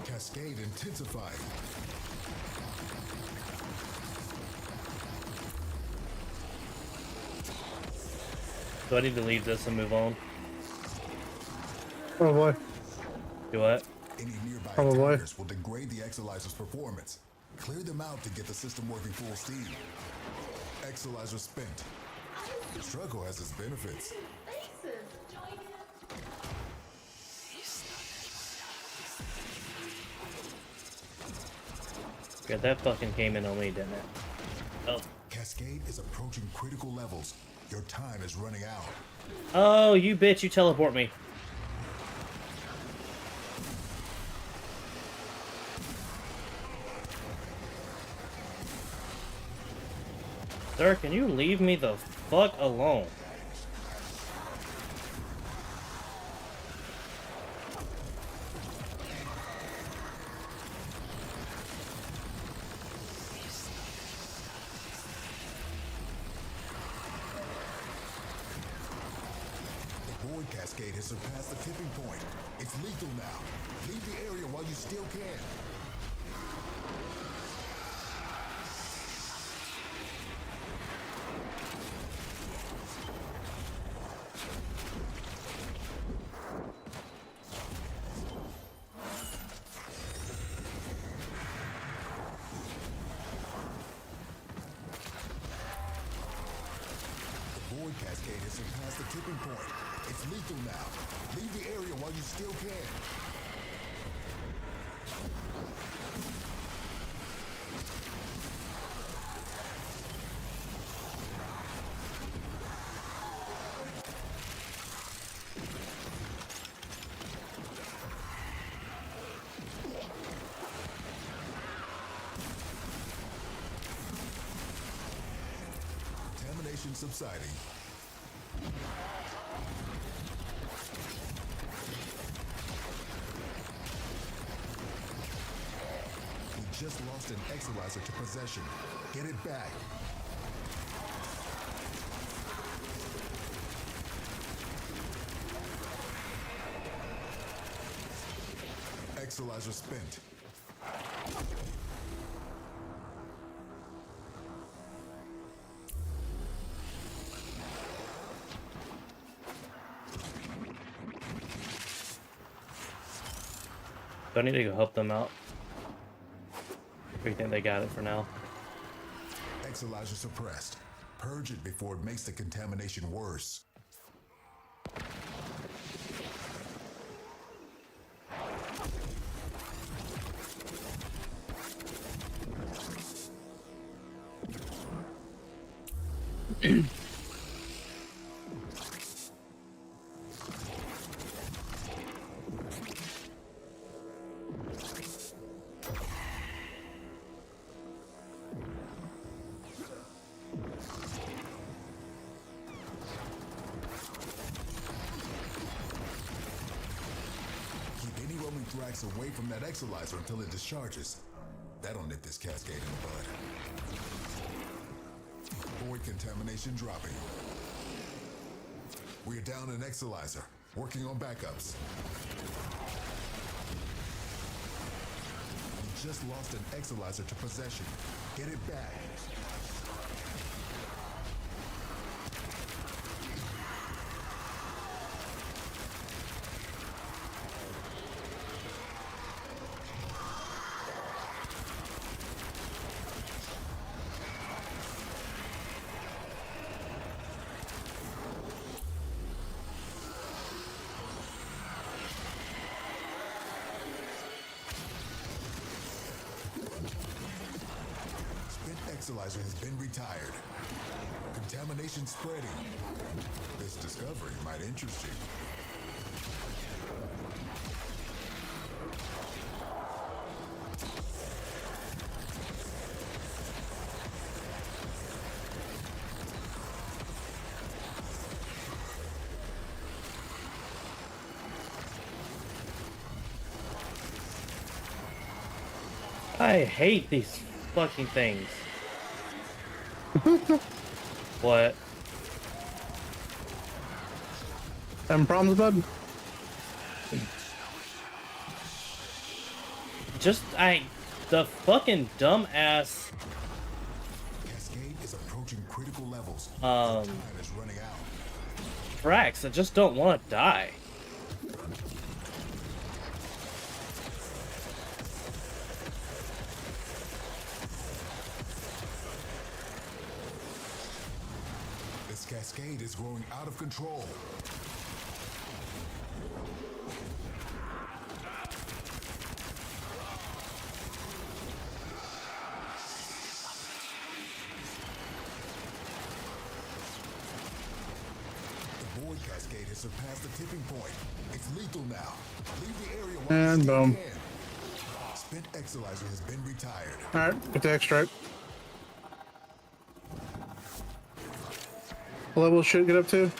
Cascade intensified. Do I need to leave this and move on? Oh boy. Do what? Any nearby Probably. attackers will degrade the Exalizer's performance. Clear them out to get the system working full steam. Exalizer spent. The struggle has its benefits. Yeah, that fucking came in on me, didn't it? Oh. Cascade is approaching critical levels. Your time is running out. Oh, you bitch, you teleport me. Sir, can you leave me the fuck alone? The Void Cascade has surpassed the tipping point. It's lethal now. Leave the area while you still can. The Void Cascade has surpassed the tipping point. It's lethal now. Leave the area while you still can. Contamination subsiding. We just lost an Exalizer to possession. Get it back. Exalizer spent. Do I need to go help them out? Or you think they got it for now? Exalizer suppressed. Purge it before it makes the contamination worse. Thrax away from that exolyzer until it discharges. That'll nip this cascade in the bud. Void contamination dropping. We're down an exolyzer, working on backups. We just lost an exolyzer to possession. Get it back. Exolyzer has been retired. Contamination spreading. This discovery might interest you. I hate these fucking things. What? Having problems, bud? The fucking dumbass. Cascade is approaching critical levels. Time is running out. Thrax, I just don't want to die. This cascade is growing out of control. The void cascade has surpassed the tipping point. It's lethal now. Leave the area while And you still boom. can. Spent exolyzer has been retired. Alright, get the extract. What level should it get up to?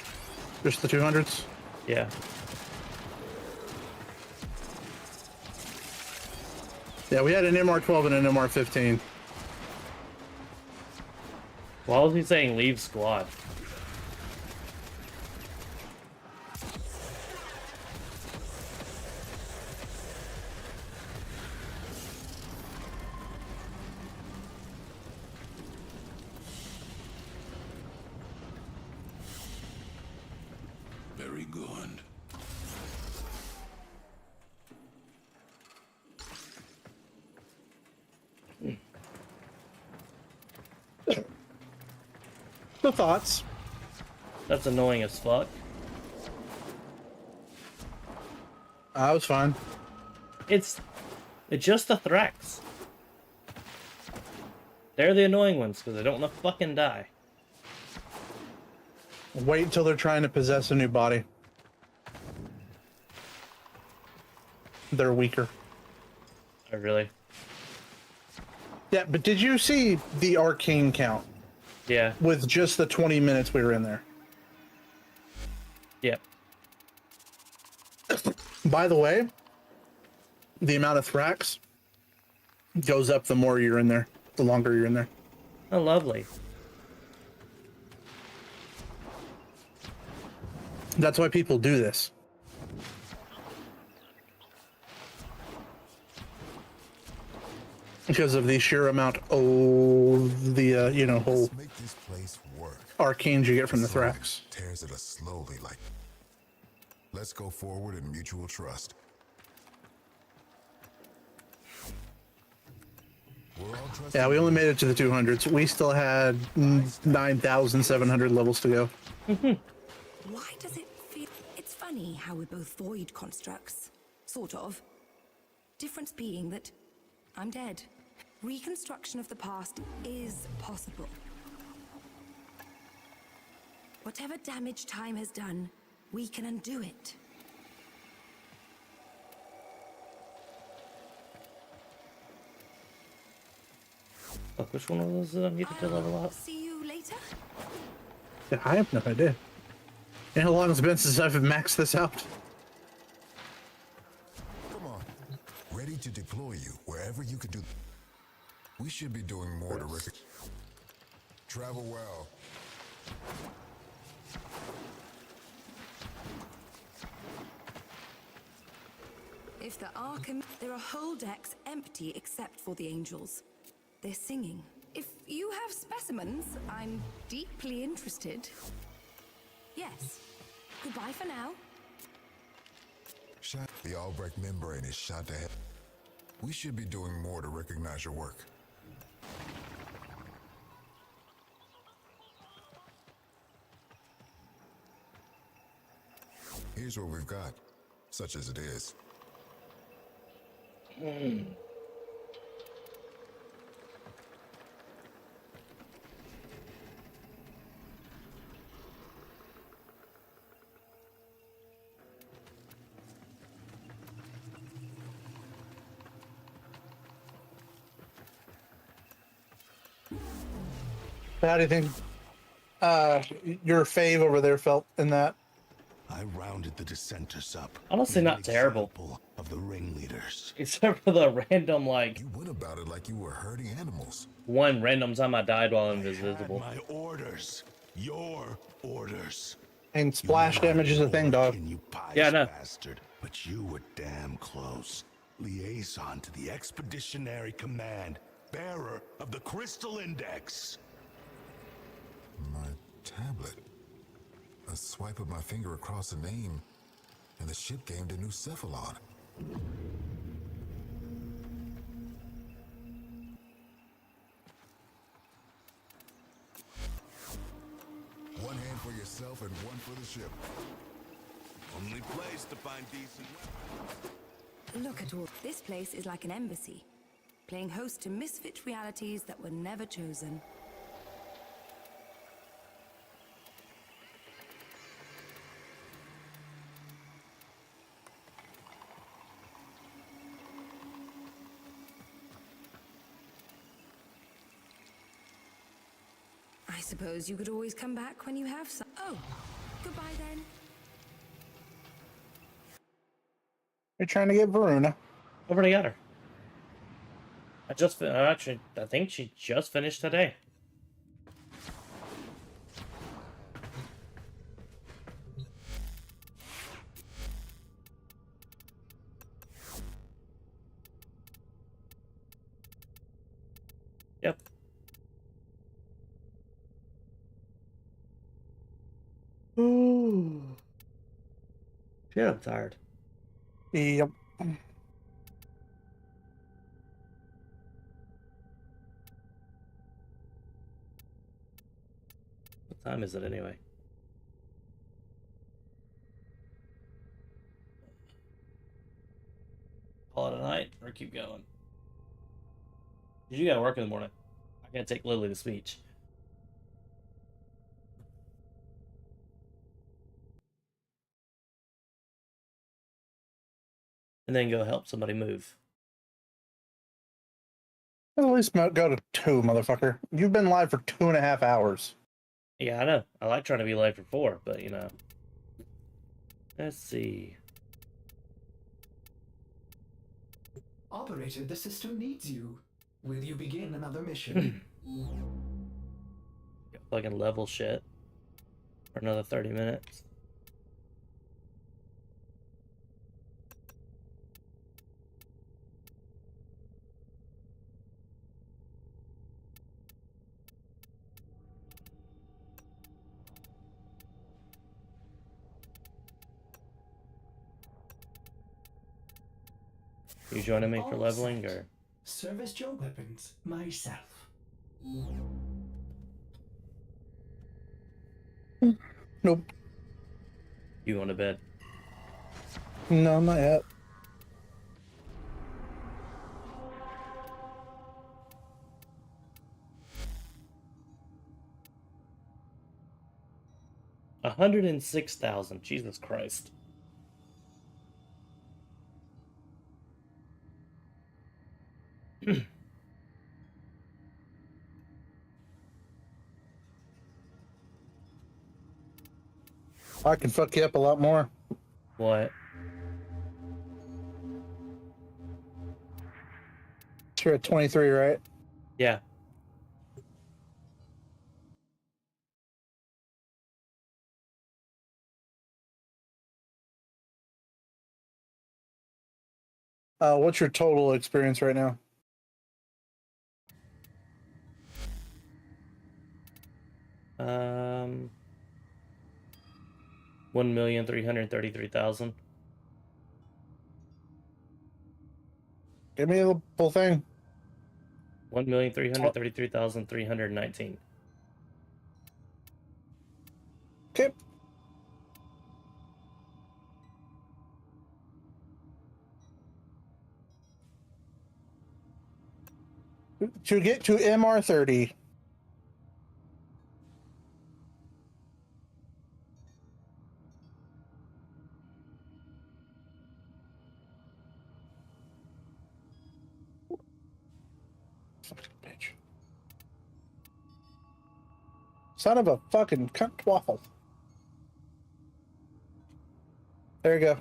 Just the 200s? Yeah. Yeah, we had an MR12 and an MR15. Why was he saying leave squad? Very good. The thoughts. That's annoying as fuck. I was fine. It's just the Thrax. They're the annoying ones because they don't want to fucking die. Wait until they're trying to possess a new body. They're weaker. I really. Yeah, but did you see the arcane count Yeah. with just the 20 minutes we were in there? Yep. By the way, the amount of Thrax goes up the more you're in there, the longer you're in there. Oh, lovely. That's why people do this. Because of the sheer amount of the, whole Let's make this place work. arcanes you get from the Thrax. Tears at us slowly like... Let's go forward in mutual trust. We're all trust Yeah, in we only you. made it to the 200s. We still had 9,700 levels to go. Why does it feel... It's funny how we're both void constructs. Sort of. Difference being that I'm dead. Reconstruction of the past is possible. Whatever damage time has done, we can undo it. Look, which one of those did I needed to level I'll up? see you later. Yeah, I have no idea. You know how long it's been since I've maxed this out? Come on. Ready to deploy you wherever you can do. We should be doing more to Rick. Travel well. If the Arkham... There are whole decks empty except for the angels. They're singing. If you have specimens, I'm deeply interested. Yes. Goodbye for now. Shot. The Albrecht membrane is shot to head. We should be doing more to recognize your work. Here's what we've got, such as it is. How do you think your fave over there felt in that? I rounded the dissenters up. Honestly, made an not terrible. example of the ringleaders. Except for the random, like, You went about it like you were herding animals. one random time I died while I had invisible. my orders. Your orders. And splash damage is a thing, dog. You pious Yeah, I know. bastard. But you were damn close. Liaison to the Expeditionary Command. Bearer of the Crystal Index. My tablet. A swipe of my finger across a name, and the ship gained a new cephalon. One hand for yourself and one for the ship. Only place to find decent weapons. Look at all. This place is like an embassy, playing host to misfit realities that were never chosen. I suppose you could always come back when you have some. Oh, goodbye then. You're trying to get Varuna. I've already got her. Actually, I think she just finished today. Yep. Ooh. Yeah, I'm tired. Yep. What time is it anyway? Call it a night or keep going? You gotta work in the morning. I gotta take Lily to speech. And then go help somebody move. At least go to 2, motherfucker. You've been live for 2.5 hours. Yeah, I know. I like trying to be live for 4, but you know. Let's see. Operator, the system needs you. Will you begin another mission? Fucking level shit. For another 30 minutes. You joining me for leveling, or? serviced your weapons myself. Nope. You want to bed? No, not yet. $106,000. Jesus Christ. I can fuck you up a lot more. What? You're at 23, right? Yeah. What's your total experience right now? Um, 1,333,000. Give me the full thing. 1,333,319. Okay. To get to MR30, bitch. Son of a fucking cunt waffle. There you go.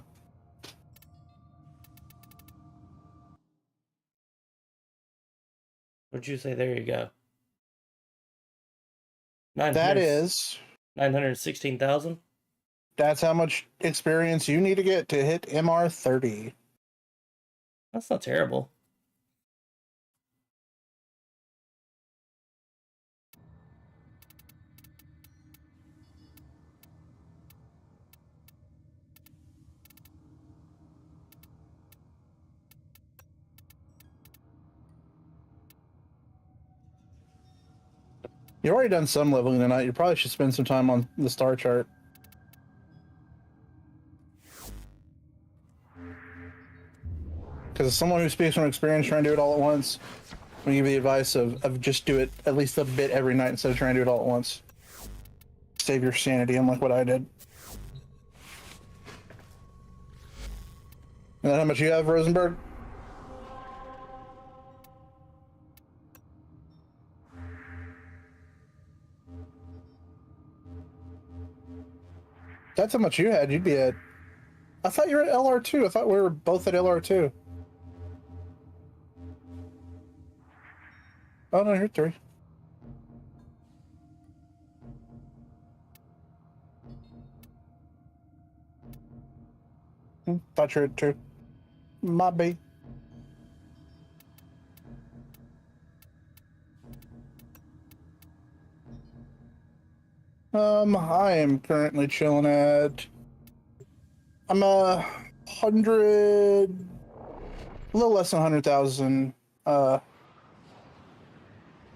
What'd you say? There you go. That is 916,000. That's how much experience you need to get to hit MR30. That's not terrible. You've already done some leveling tonight. You probably should spend some time on the star chart. Because as someone who speaks from experience trying to do it all at once, I'm going to give you the advice of just do it at least a bit every night instead of trying to do it all at once. Save your sanity, unlike what I did. And then how much you have, Rosenberg? That's how much you had. You'd be at... I thought you were at LR2. I thought we were both at LR2. Oh, no, you're 3. Thought you were at 2. Might be. I am currently chilling at... I'm a little less than 100,000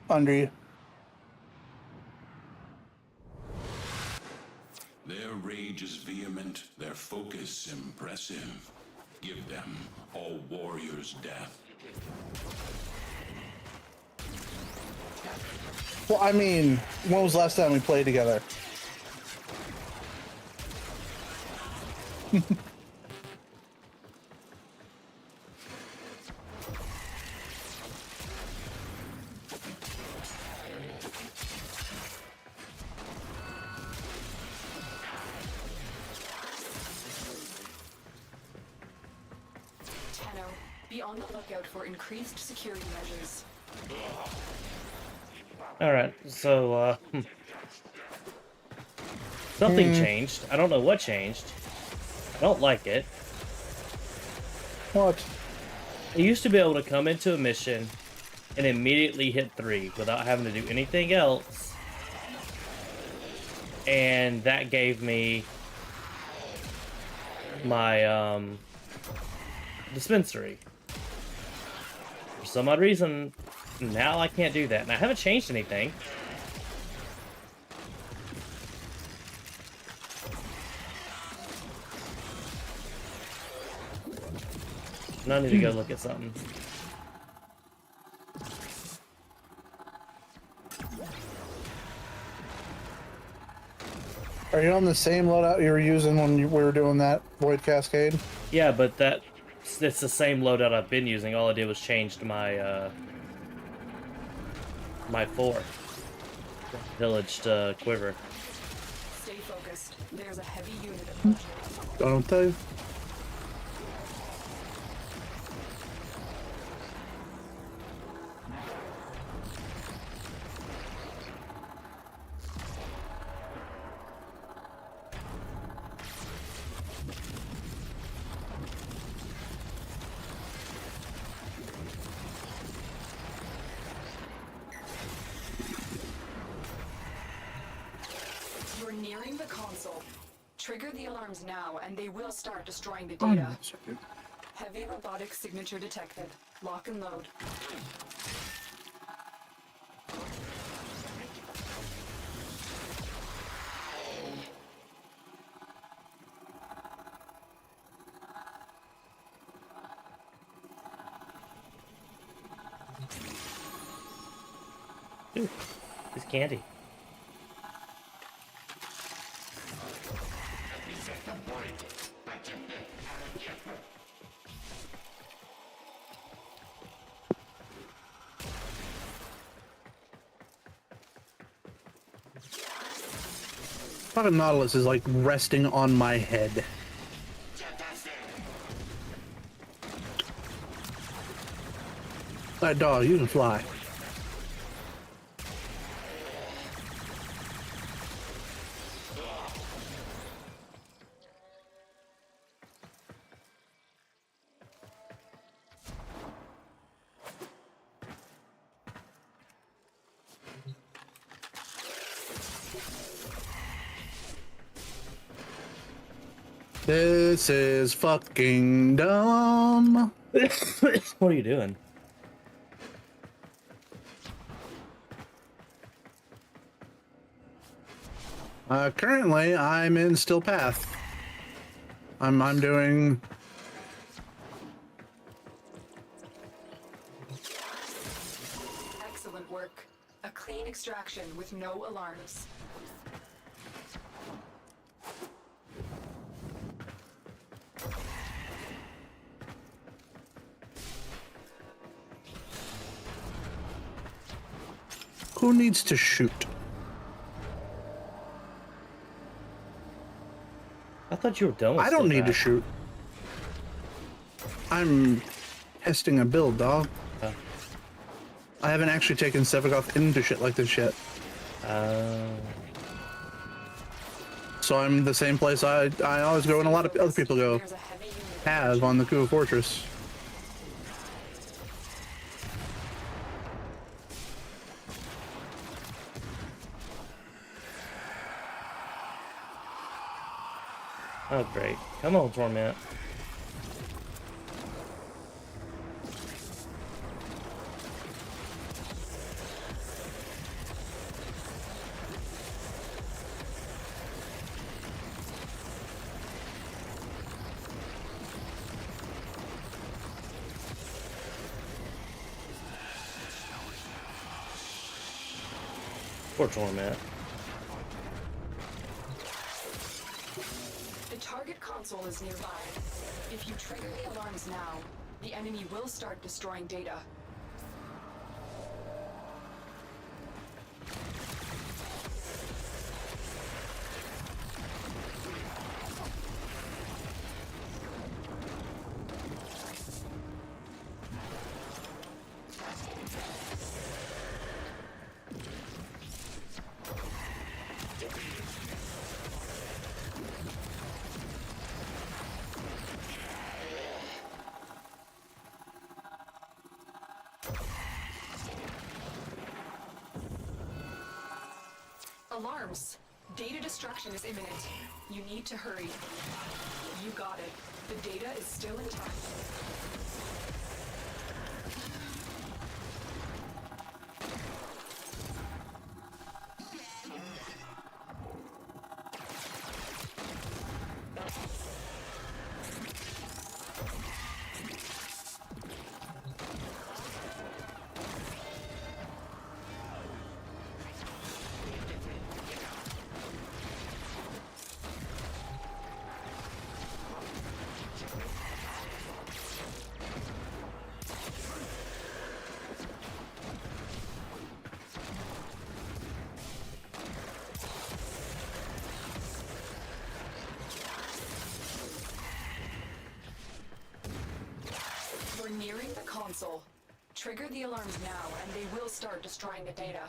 under you. Their rage is vehement, their focus impressive. Give them all warriors' death. Well, I mean, when was the last time we played together? Be on the lookout for increased security measures. Alright, so, something changed. I don't know what changed. I don't like it. What? I used to be able to come into a mission and immediately hit 3 without having to do anything else. And that gave me my, dispensary. For some odd reason, now I can't do that. And I haven't changed anything. Now I need to go look at something. Are you on the same loadout you were using when we were doing that Void Cascade? Yeah, but it's the same loadout I've been using. All I did was change my my villaged quiver. Stay focused. There's a heavy unit approaching. Don't tell you. You're nearing the console. Trigger the alarms now, and they will start destroying the data. Heavy robotic signature detected. Lock and load. Ooh, it's candy. Fucking Nautilus is like resting on my head. That dog, you can fly. This is fucking dumb. What are you doing? Currently, I'm in Still Path. I'm doing. Excellent work. A clean extraction with no alarms. Who needs to shoot? I thought you were done with I don't Still need to Path. shoot. I'm testing a build, dog. Oh. I haven't actually taken Sevagoth into shit like this yet. So I'm the same place I always go and a lot of other people go. There's a heavy unit Have on the Kuva Fortress. Oh, great. Come on, Torment. Poor Torment. The target console is nearby. If you trigger the alarms now, the enemy will start destroying data. Alarms! Data destruction is imminent. You need to hurry. You got it. The data is still intact. the console. Trigger the alarms now, and they will start destroying the data.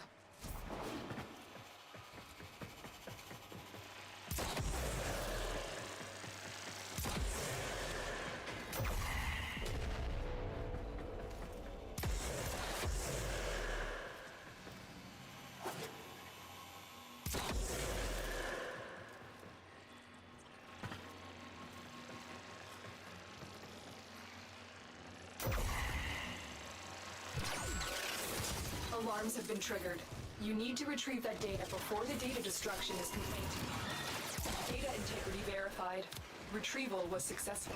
Alarms have been triggered. You need to retrieve that data before the data destruction is complete. Data integrity verified. Retrieval was successful.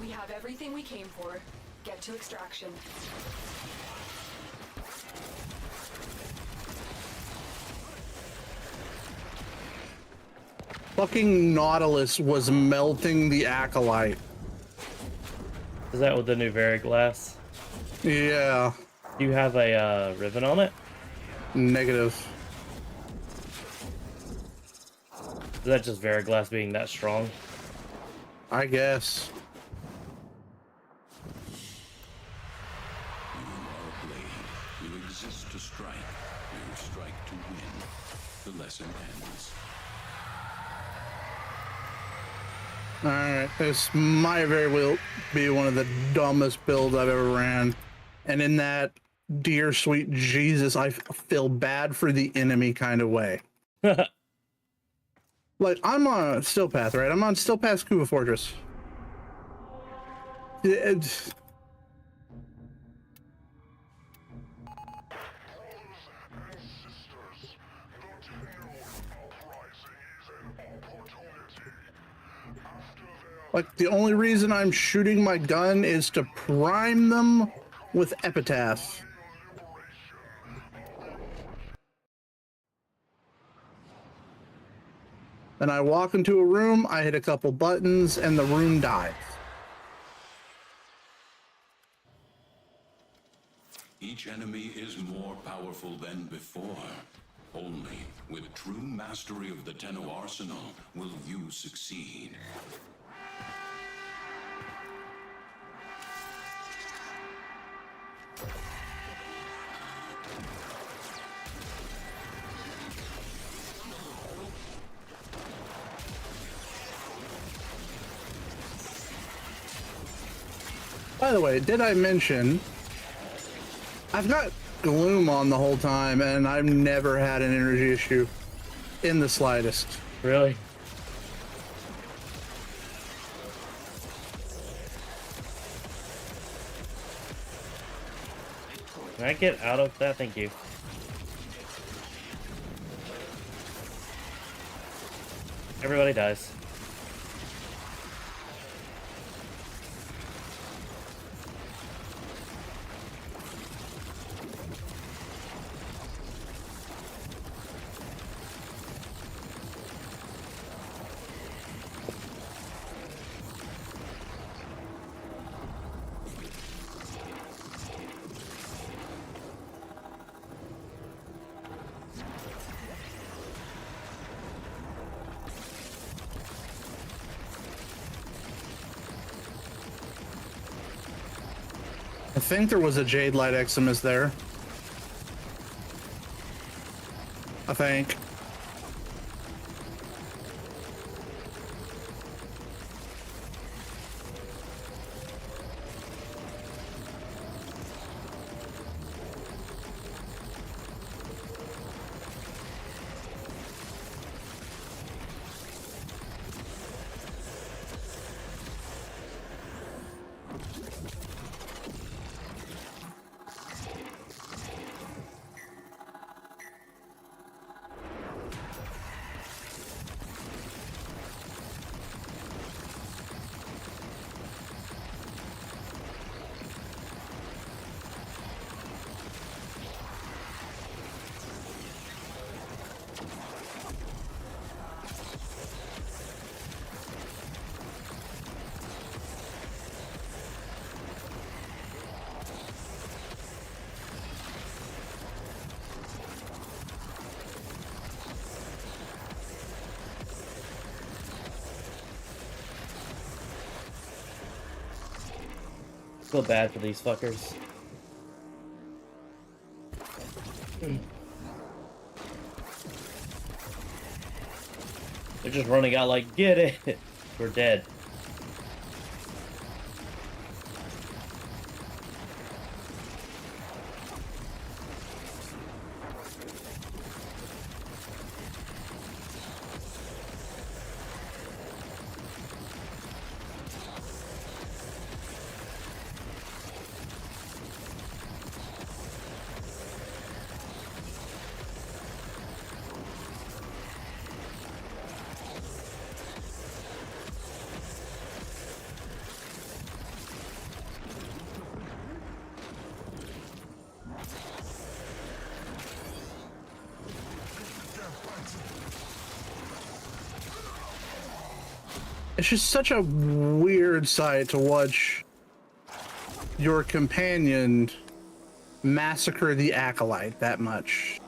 We have everything we came for. Get to extraction. Fucking Nautilus was melting the Acolyte. Is that with the new Veriglass? Yeah. Do you have a ribbon on it? Negative. Is that just Veriglass being that strong? I guess. You are a blade. You exist to strike. You strike to win. The lesson ends. Alright, this might very well be one of the dumbest builds I've ever ran. And in that, dear sweet Jesus, I feel bad for the enemy kind of way. Like, I'm on a still path, right? I'm on still path Scuba Fortress. It's... Like, the only reason I'm shooting my gun is to prime them with Epitaph. Then I walk into a room, I hit a couple buttons, and the room dies. Each enemy is more powerful than before. Only with true mastery of the Tenno arsenal will you succeed. By the way, did I mention I've got Gloom on the whole time and I've never had an energy issue in the slightest. Really? Can I get out of that? Thank you. Everybody dies. I think there was a Jade Light Eximus there. I think. Feel bad for these fuckers. They're just running out like, get it! We're dead. It's just such a weird sight to watch your companion massacre the acolyte that much.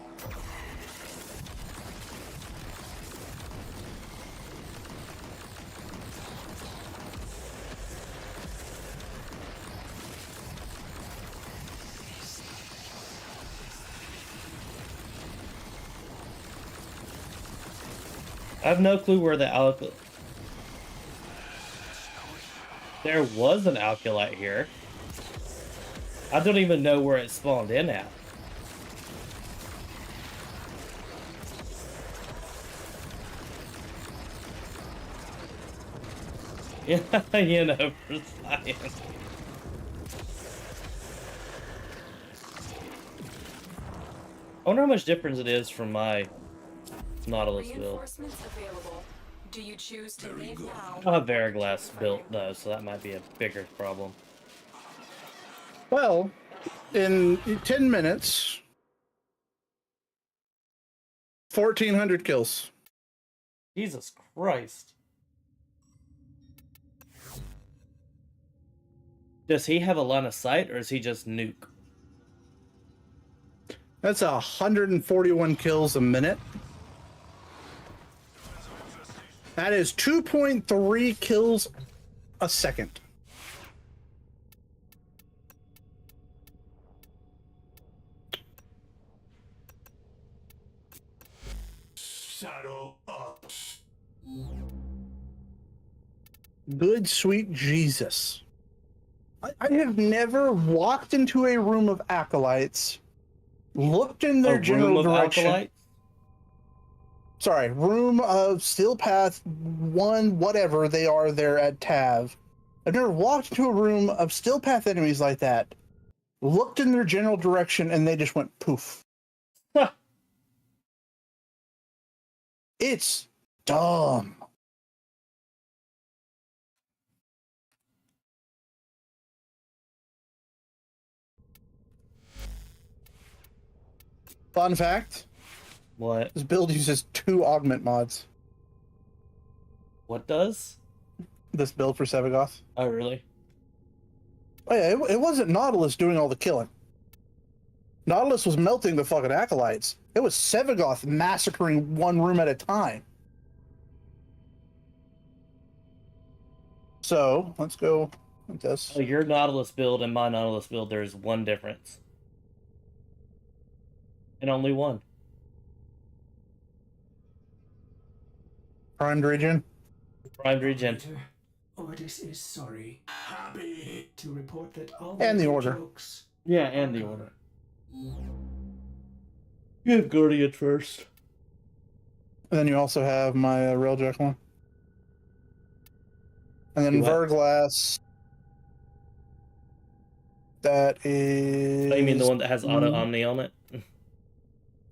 I have no clue where the alcohol. There was an alkalite here. I don't even know where it spawned in at. Yeah, you know, for science. I wonder how much difference it is from my Nautilus build. Reinforcements available. Do you choose to leave now? I'll have Veriglass built though, so that might be a bigger problem. Well, in 10 minutes, 1,400 kills. Jesus Christ. Does he have a line of sight, or is he just nuke? That's 141 kills a minute. That is 2.3 kills a second. Saddle up. Good sweet Jesus. I have never walked into a room of acolytes, looked in their general direction. Acolytes? Sorry, room of Steel Path 1, whatever they are there at Tav. I've never walked into a room of Steel Path enemies like that, looked in their general direction, and they just went poof. It's dumb. Fun fact. What? This build uses 2 augment mods. What does? This build for Sevagoth. Oh, really? Oh yeah, it wasn't Nautilus doing all the killing. Nautilus was melting the fucking acolytes. It was Sevagoth massacring one room at a time. So, let's go with this. Oh, your Nautilus build and my Nautilus build, there's one difference. And only one. Primed region? Primed region. Ordis is sorry. Happy to report that all and the order. Jokes yeah, and the order. You have Guardian first. And then you also have my Railjack one. And then Verglass. That is... Oh, you mean the one that has Auto Omni on it?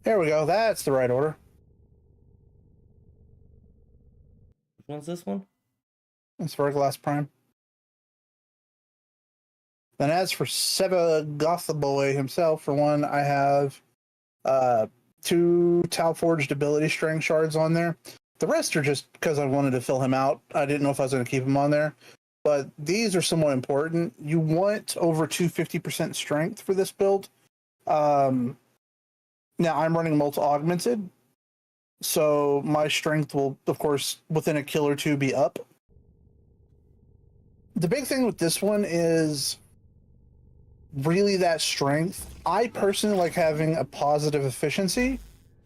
There we go. That's the right order. Which one's this one? It's Verglass Prime. Then as for Sevagoth Boy himself, for one, I have 2 Tau Forged ability string shards on there. The rest are just because I wanted to fill him out. I didn't know if I was going to keep him on there. But these are somewhat important. You want over 250% strength for this build. Now, I'm running multi-augmented. So my strength will, of course, within a kill or 2 be up. The big thing with this one is really that strength. I personally like having a positive efficiency.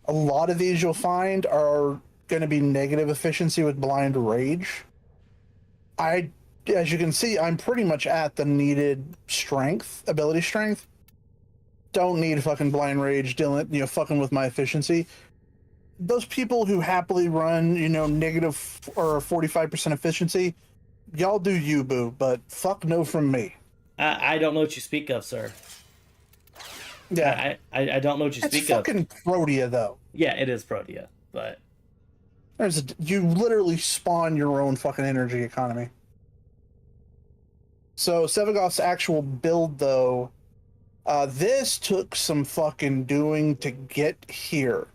A lot of these you'll find are going to be negative efficiency with blind rage. As you can see, I'm pretty much at the needed ability strength. Don't need fucking blind rage dealing, fucking with my efficiency. Those people who happily run, negative or 45% efficiency, y'all do you, boo, but fuck no from me. I don't know what you speak of, sir. Yeah. I don't know what you It's speak of. fucking Protea, though. Yeah, it is Protea, but You literally spawn your own fucking energy economy. So Sevagoth's actual build, though, this took some fucking doing to get here.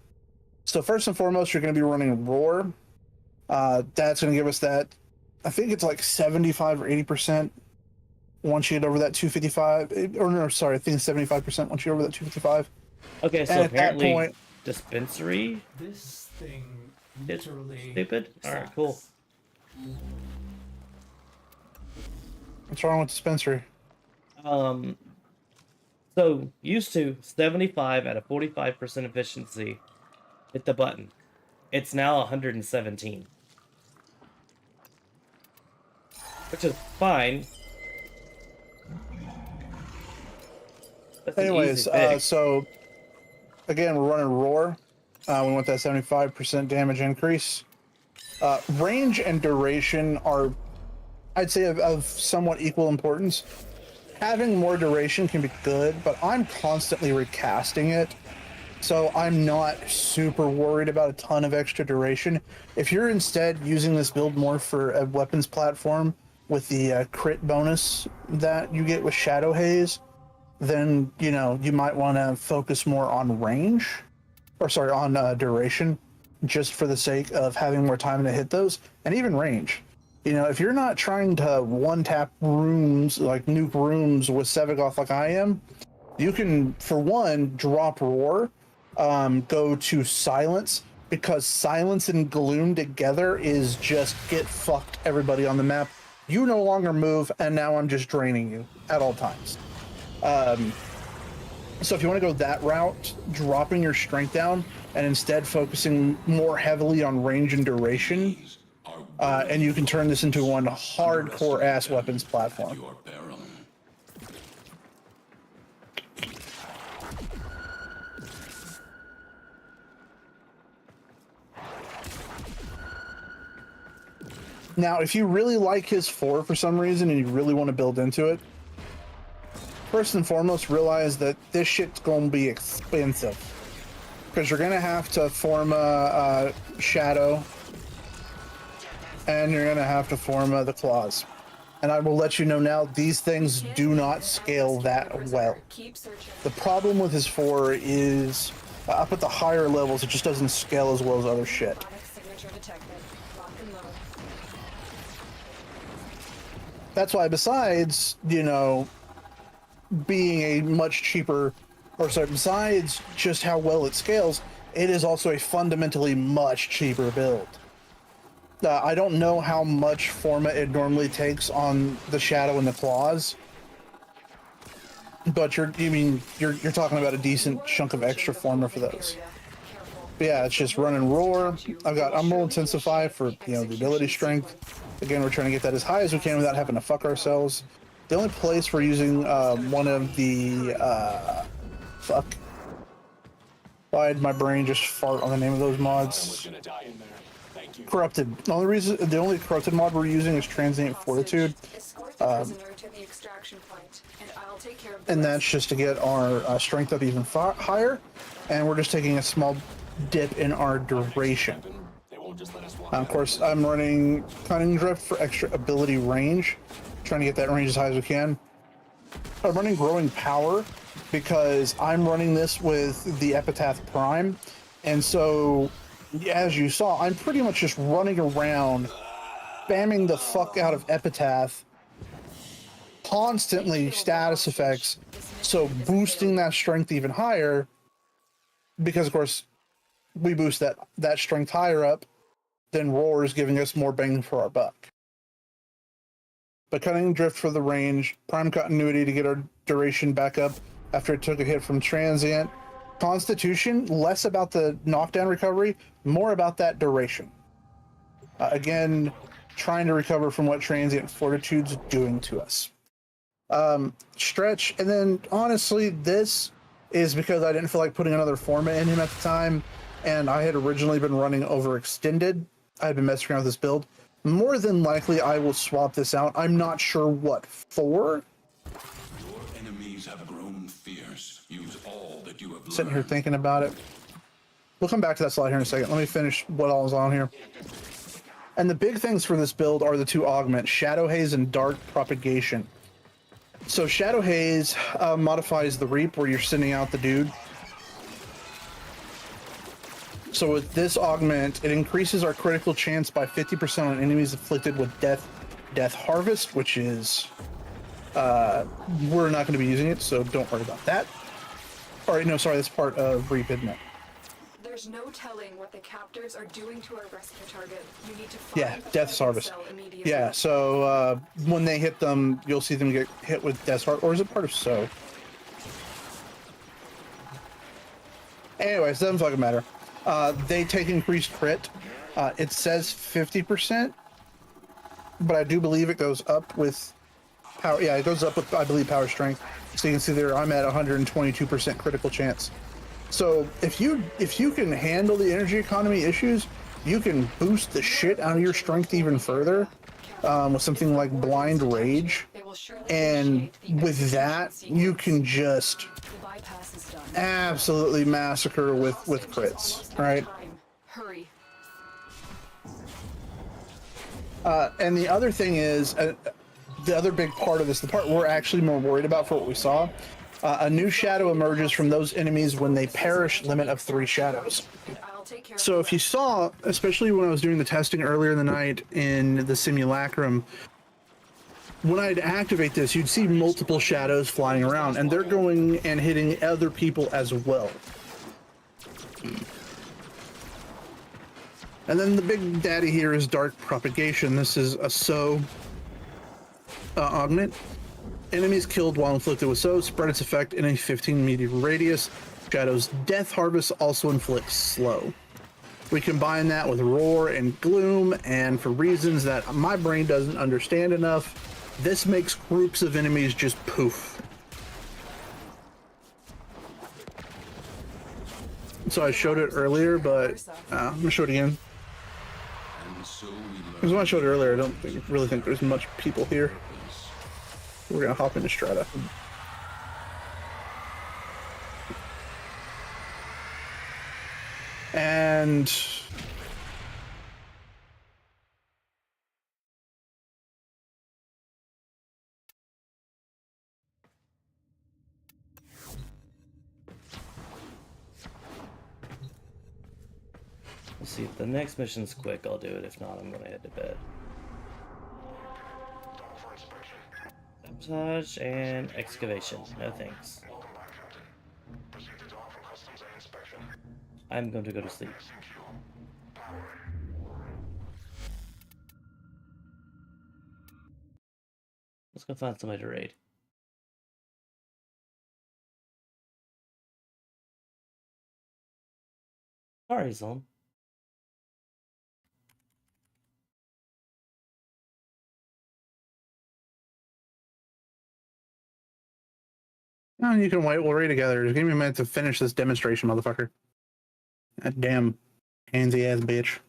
So first and foremost, you're going to be running Roar. That's going to give us that, I think it's like 75 or 80% once you get over that 255. Or no, sorry, I think it's 75% once you're over that 255. okay. So And at that apparently, point, dispensary This thing is literally stupid. All right, cool. what's wrong with dispensary? So used to 75 at a 45% efficiency. Hit the button. It's now 117, which is fine. That's an Anyways, easy fix. so again, we're running Roar. We want that 75% damage increase. Range and duration are, I'd say, of somewhat equal importance. Having more duration can be good, but I'm constantly recasting it, so I'm not super worried about a ton of extra duration. If you're instead using this build more for a weapons platform with the crit bonus that you get with Shadow Haze, then, you might want to focus more on range, or sorry, on duration, just for the sake of having more time to hit those, and even range. If you're not trying to one-tap rooms, like nuke rooms with Sevagoth like I am, you can, for one, drop Roar, go to Silence, because Silence and Gloom together is just get fucked everybody on the map. You no longer move, and now I'm just draining you at all times. So if you want to go that route, dropping your strength down and instead focusing more heavily on range and duration, and you can turn this into one hardcore ass weapons platform. Your peril. Now, if you really like his 4 for some reason and you really want to build into it, first and foremost, realize that this shit's going to be expensive. Because you're going to have to form a Shadow, and you're going to have to form the Claws. And I will let you know now, these things do not scale that well. The problem with his 4 is, up at the higher levels, it just doesn't scale as well as other shit. That's why, besides, being a much cheaper, besides just how well it scales, it is also a fundamentally much cheaper build. I don't know how much forma it normally takes on the Shadow and the Claws, but you're talking about a decent chunk of extra forma for those. But yeah, it's just running Roar. I've got Umbral Intensify for the ability strength. Again, we're trying to get that as high as we can without having to fuck ourselves. The only place we're using one of the fuck. Why'd my brain just fart on the name of those mods? Corrupted. The only corrupted mod we're using is Transient Fortitude. And that's just to get our strength up even higher. And we're just taking a small dip in our duration. Of course, I'm running Cunning Drift for extra ability range. Trying to get that range as high as we can. I'm running Growing Power because I'm running this with the Epitaph Prime. And so, as you saw, I'm pretty much just running around, spamming the fuck out of Epitaph, constantly status effects, so boosting that strength even higher, because of course, we boost that strength higher up, then Roar is giving us more bang for our buck. but cutting drift for the range, prime continuity to get our duration back up after it took a hit from transient. Constitution, less about the knockdown recovery, more about that duration. Again, trying to recover from what transient fortitude's doing to us. Stretch, and then honestly, this is because I didn't feel like putting another format in him at the time, and I had originally been running overextended. I had been messing around with this build. More than likely, I will swap this out. I'm not sure what for. Your enemies have grown fierce. Use all that you have Sitting here learned. thinking about it. We'll come back to that slide here in a second. Let me finish what all is on here. And the big things for this build are the two augments, Shadow Haze and Dark Propagation. So Shadow Haze modifies the Reap where you're sending out the dude. So with this augment, it increases our critical chance by 50% on enemies afflicted with Death Harvest, which is, we're not going to be using it, so don't worry about that. All right, no, sorry, that's part of Reap, isn't it? There's no telling what the captors are doing to our rescue target. You need to find Yeah, the Death's target Harvest. cell immediately. Yeah, so when they hit them, you'll see them get hit with Death's Harvest, or is it part of So? Anyways, doesn't fucking matter. They take increased crit. It says 50%, but I do believe it goes up with power. Yeah, it goes up with, I believe, power strength. So you can see there, I'm at 122% critical chance. So if you can handle the energy economy issues, you can boost the shit out of your strength even further with something like Blind Rage. And with that, you can just absolutely massacre with crits, right? Hurry. And the other thing is, the other big part of this, the part we're actually more worried about for what we saw, a new shadow emerges from those enemies when they perish limit of 3 shadows. So if you saw, especially when I was doing the testing earlier in the night in the simulacrum, when I'd activate this, you'd see multiple shadows flying around, and they're going and hitting other people as well. And then the big daddy here is Dark Propagation. This is a So augment. Enemies killed while inflicted with So spread its effect in a 15-meter radius. Shadow's Death Harvest also inflicts slow. We combine that with Roar and Gloom, and for reasons that my brain doesn't understand enough, this makes groups of enemies just poof. So I showed it earlier, but I'm gonna show it again. Because when I showed it earlier, I don't really think there's much people here. We're gonna hop into Strata. And Let's see if the next mission's quick, I'll do it. If not, I'm gonna head to bed. Sabotage and excavation. No thanks. I'm going to go to sleep. Let's go find somebody to raid. Sorry, Zone. no, you can wait. We'll read together. Just give me a minute to finish this demonstration, motherfucker. That damn handsy ass bitch.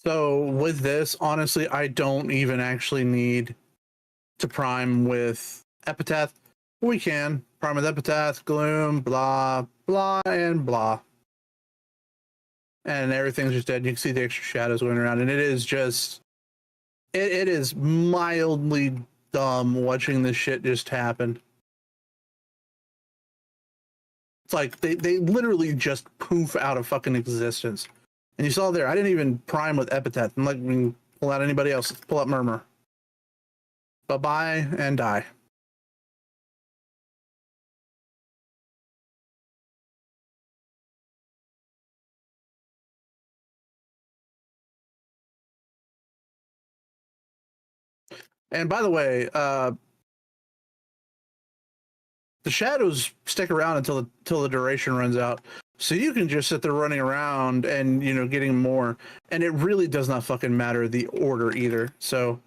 So with this, honestly, I don't even actually need to prime with Epitaph. We can prime with Epitaph, Gloom, blah, blah, and blah. And everything's just dead. You can see the extra shadows going around, and it is just, it is mildly dumb watching this shit just happen. It's like they literally just poof out of fucking existence. And you saw there, I didn't even prime with Epitaph. I'm like, we can pull out anybody else. Pull up Murmur. Bye-bye and die. And by the way, the shadows stick around until the duration runs out. So you can just sit there running around and, you know, getting more. And it really does not fucking matter the order either. So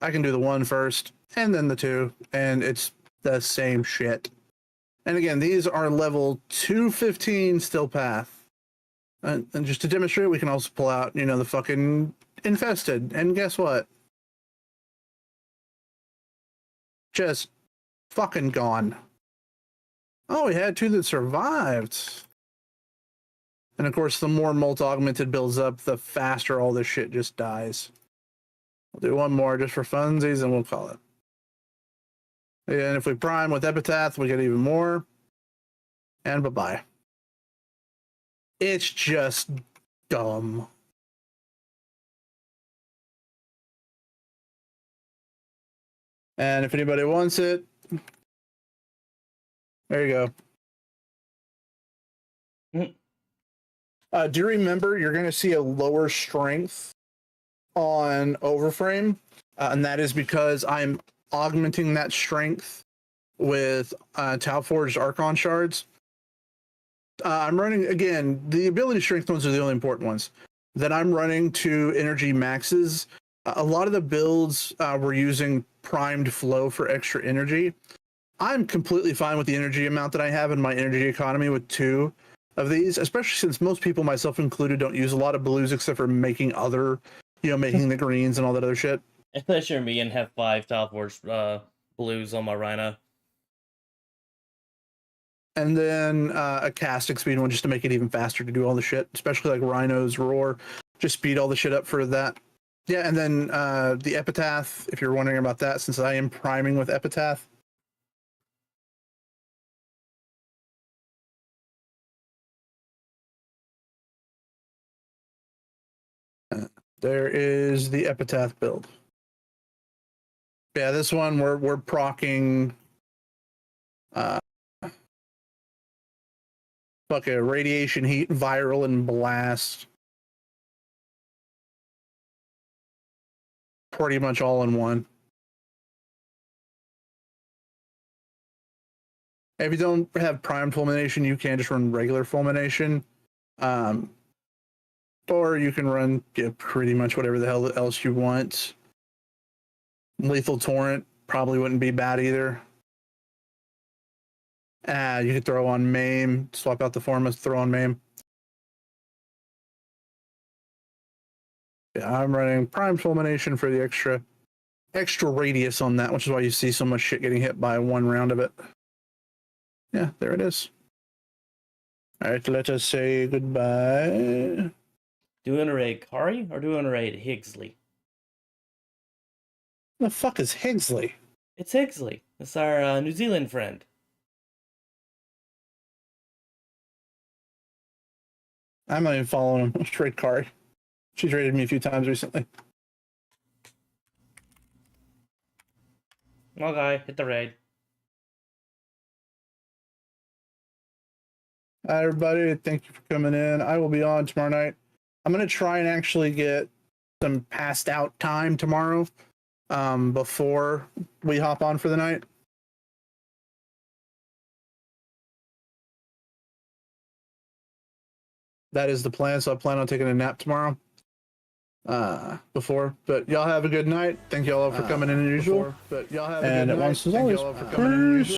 I can do the 1 first and then the 2, and it's the same shit. And again, these are level 215 still path. And just to demonstrate, we can also pull out, you know, the fucking infested. And guess what? Just fucking gone. Oh, we had 2 that survived. And of course, the more multi-augmented builds up, the faster all this shit just dies. We'll do 1 more just for funsies and we'll call it. And if we prime with Epitaph, we get even more. And bye-bye. It's just dumb. And if anybody wants it, there you go. Do you remember you're going to see a lower strength on Overframe? And that is because I'm augmenting that strength with Tau Forged Archon shards. I'm running, again, the ability strength ones are the only important ones. That I'm running to energy maxes. A lot of the builds were using primed flow for extra energy. I'm completely fine with the energy amount that I have in my energy economy with 2 of these, especially since most people, myself included, don't use a lot of blues except for making other, you know, making the greens and all that other shit. Unless you're me and have 5 Top Force blues on my Rhino. And then a casting speed one just to make it even faster to do all the shit, especially like Rhino's Roar. Just speed all the shit up for that. Yeah, and then the Epitaph, if you're wondering about that, since I am priming with Epitaph. There is the Epitaph build. Yeah, this one we're proccing fuck a radiation heat, viral, and blast. Pretty much all in one. If you don't have primed fulmination, you can just run regular fulmination. Or you can run pretty much whatever the hell else you want. Lethal Torrent probably wouldn't be bad either. You could throw on Maim, swap out the Formus, throw on Maim. Yeah, I'm running Prime Fulmination for the extra radius on that, which is why you see so much shit getting hit by 1 round of it. Yeah, there it is. All right, let us say goodbye. Do you want to raid Kari or do you want to raid Higgsley? The fuck is Higgsley? It's Higgsley. It's our New Zealand friend. I'm not even following him. Let's trade Kari. She's raided me a few times recently. Okay, hit the raid. Hi, everybody. Thank you for coming in. I will be on tomorrow night. I'm going to try and actually get some passed out time tomorrow before we hop on for the night. That is the plan, so I plan on taking a nap tomorrow before. But y'all have a good night. Thank y'all for coming in as usual. But y'all have a good night. And once as always,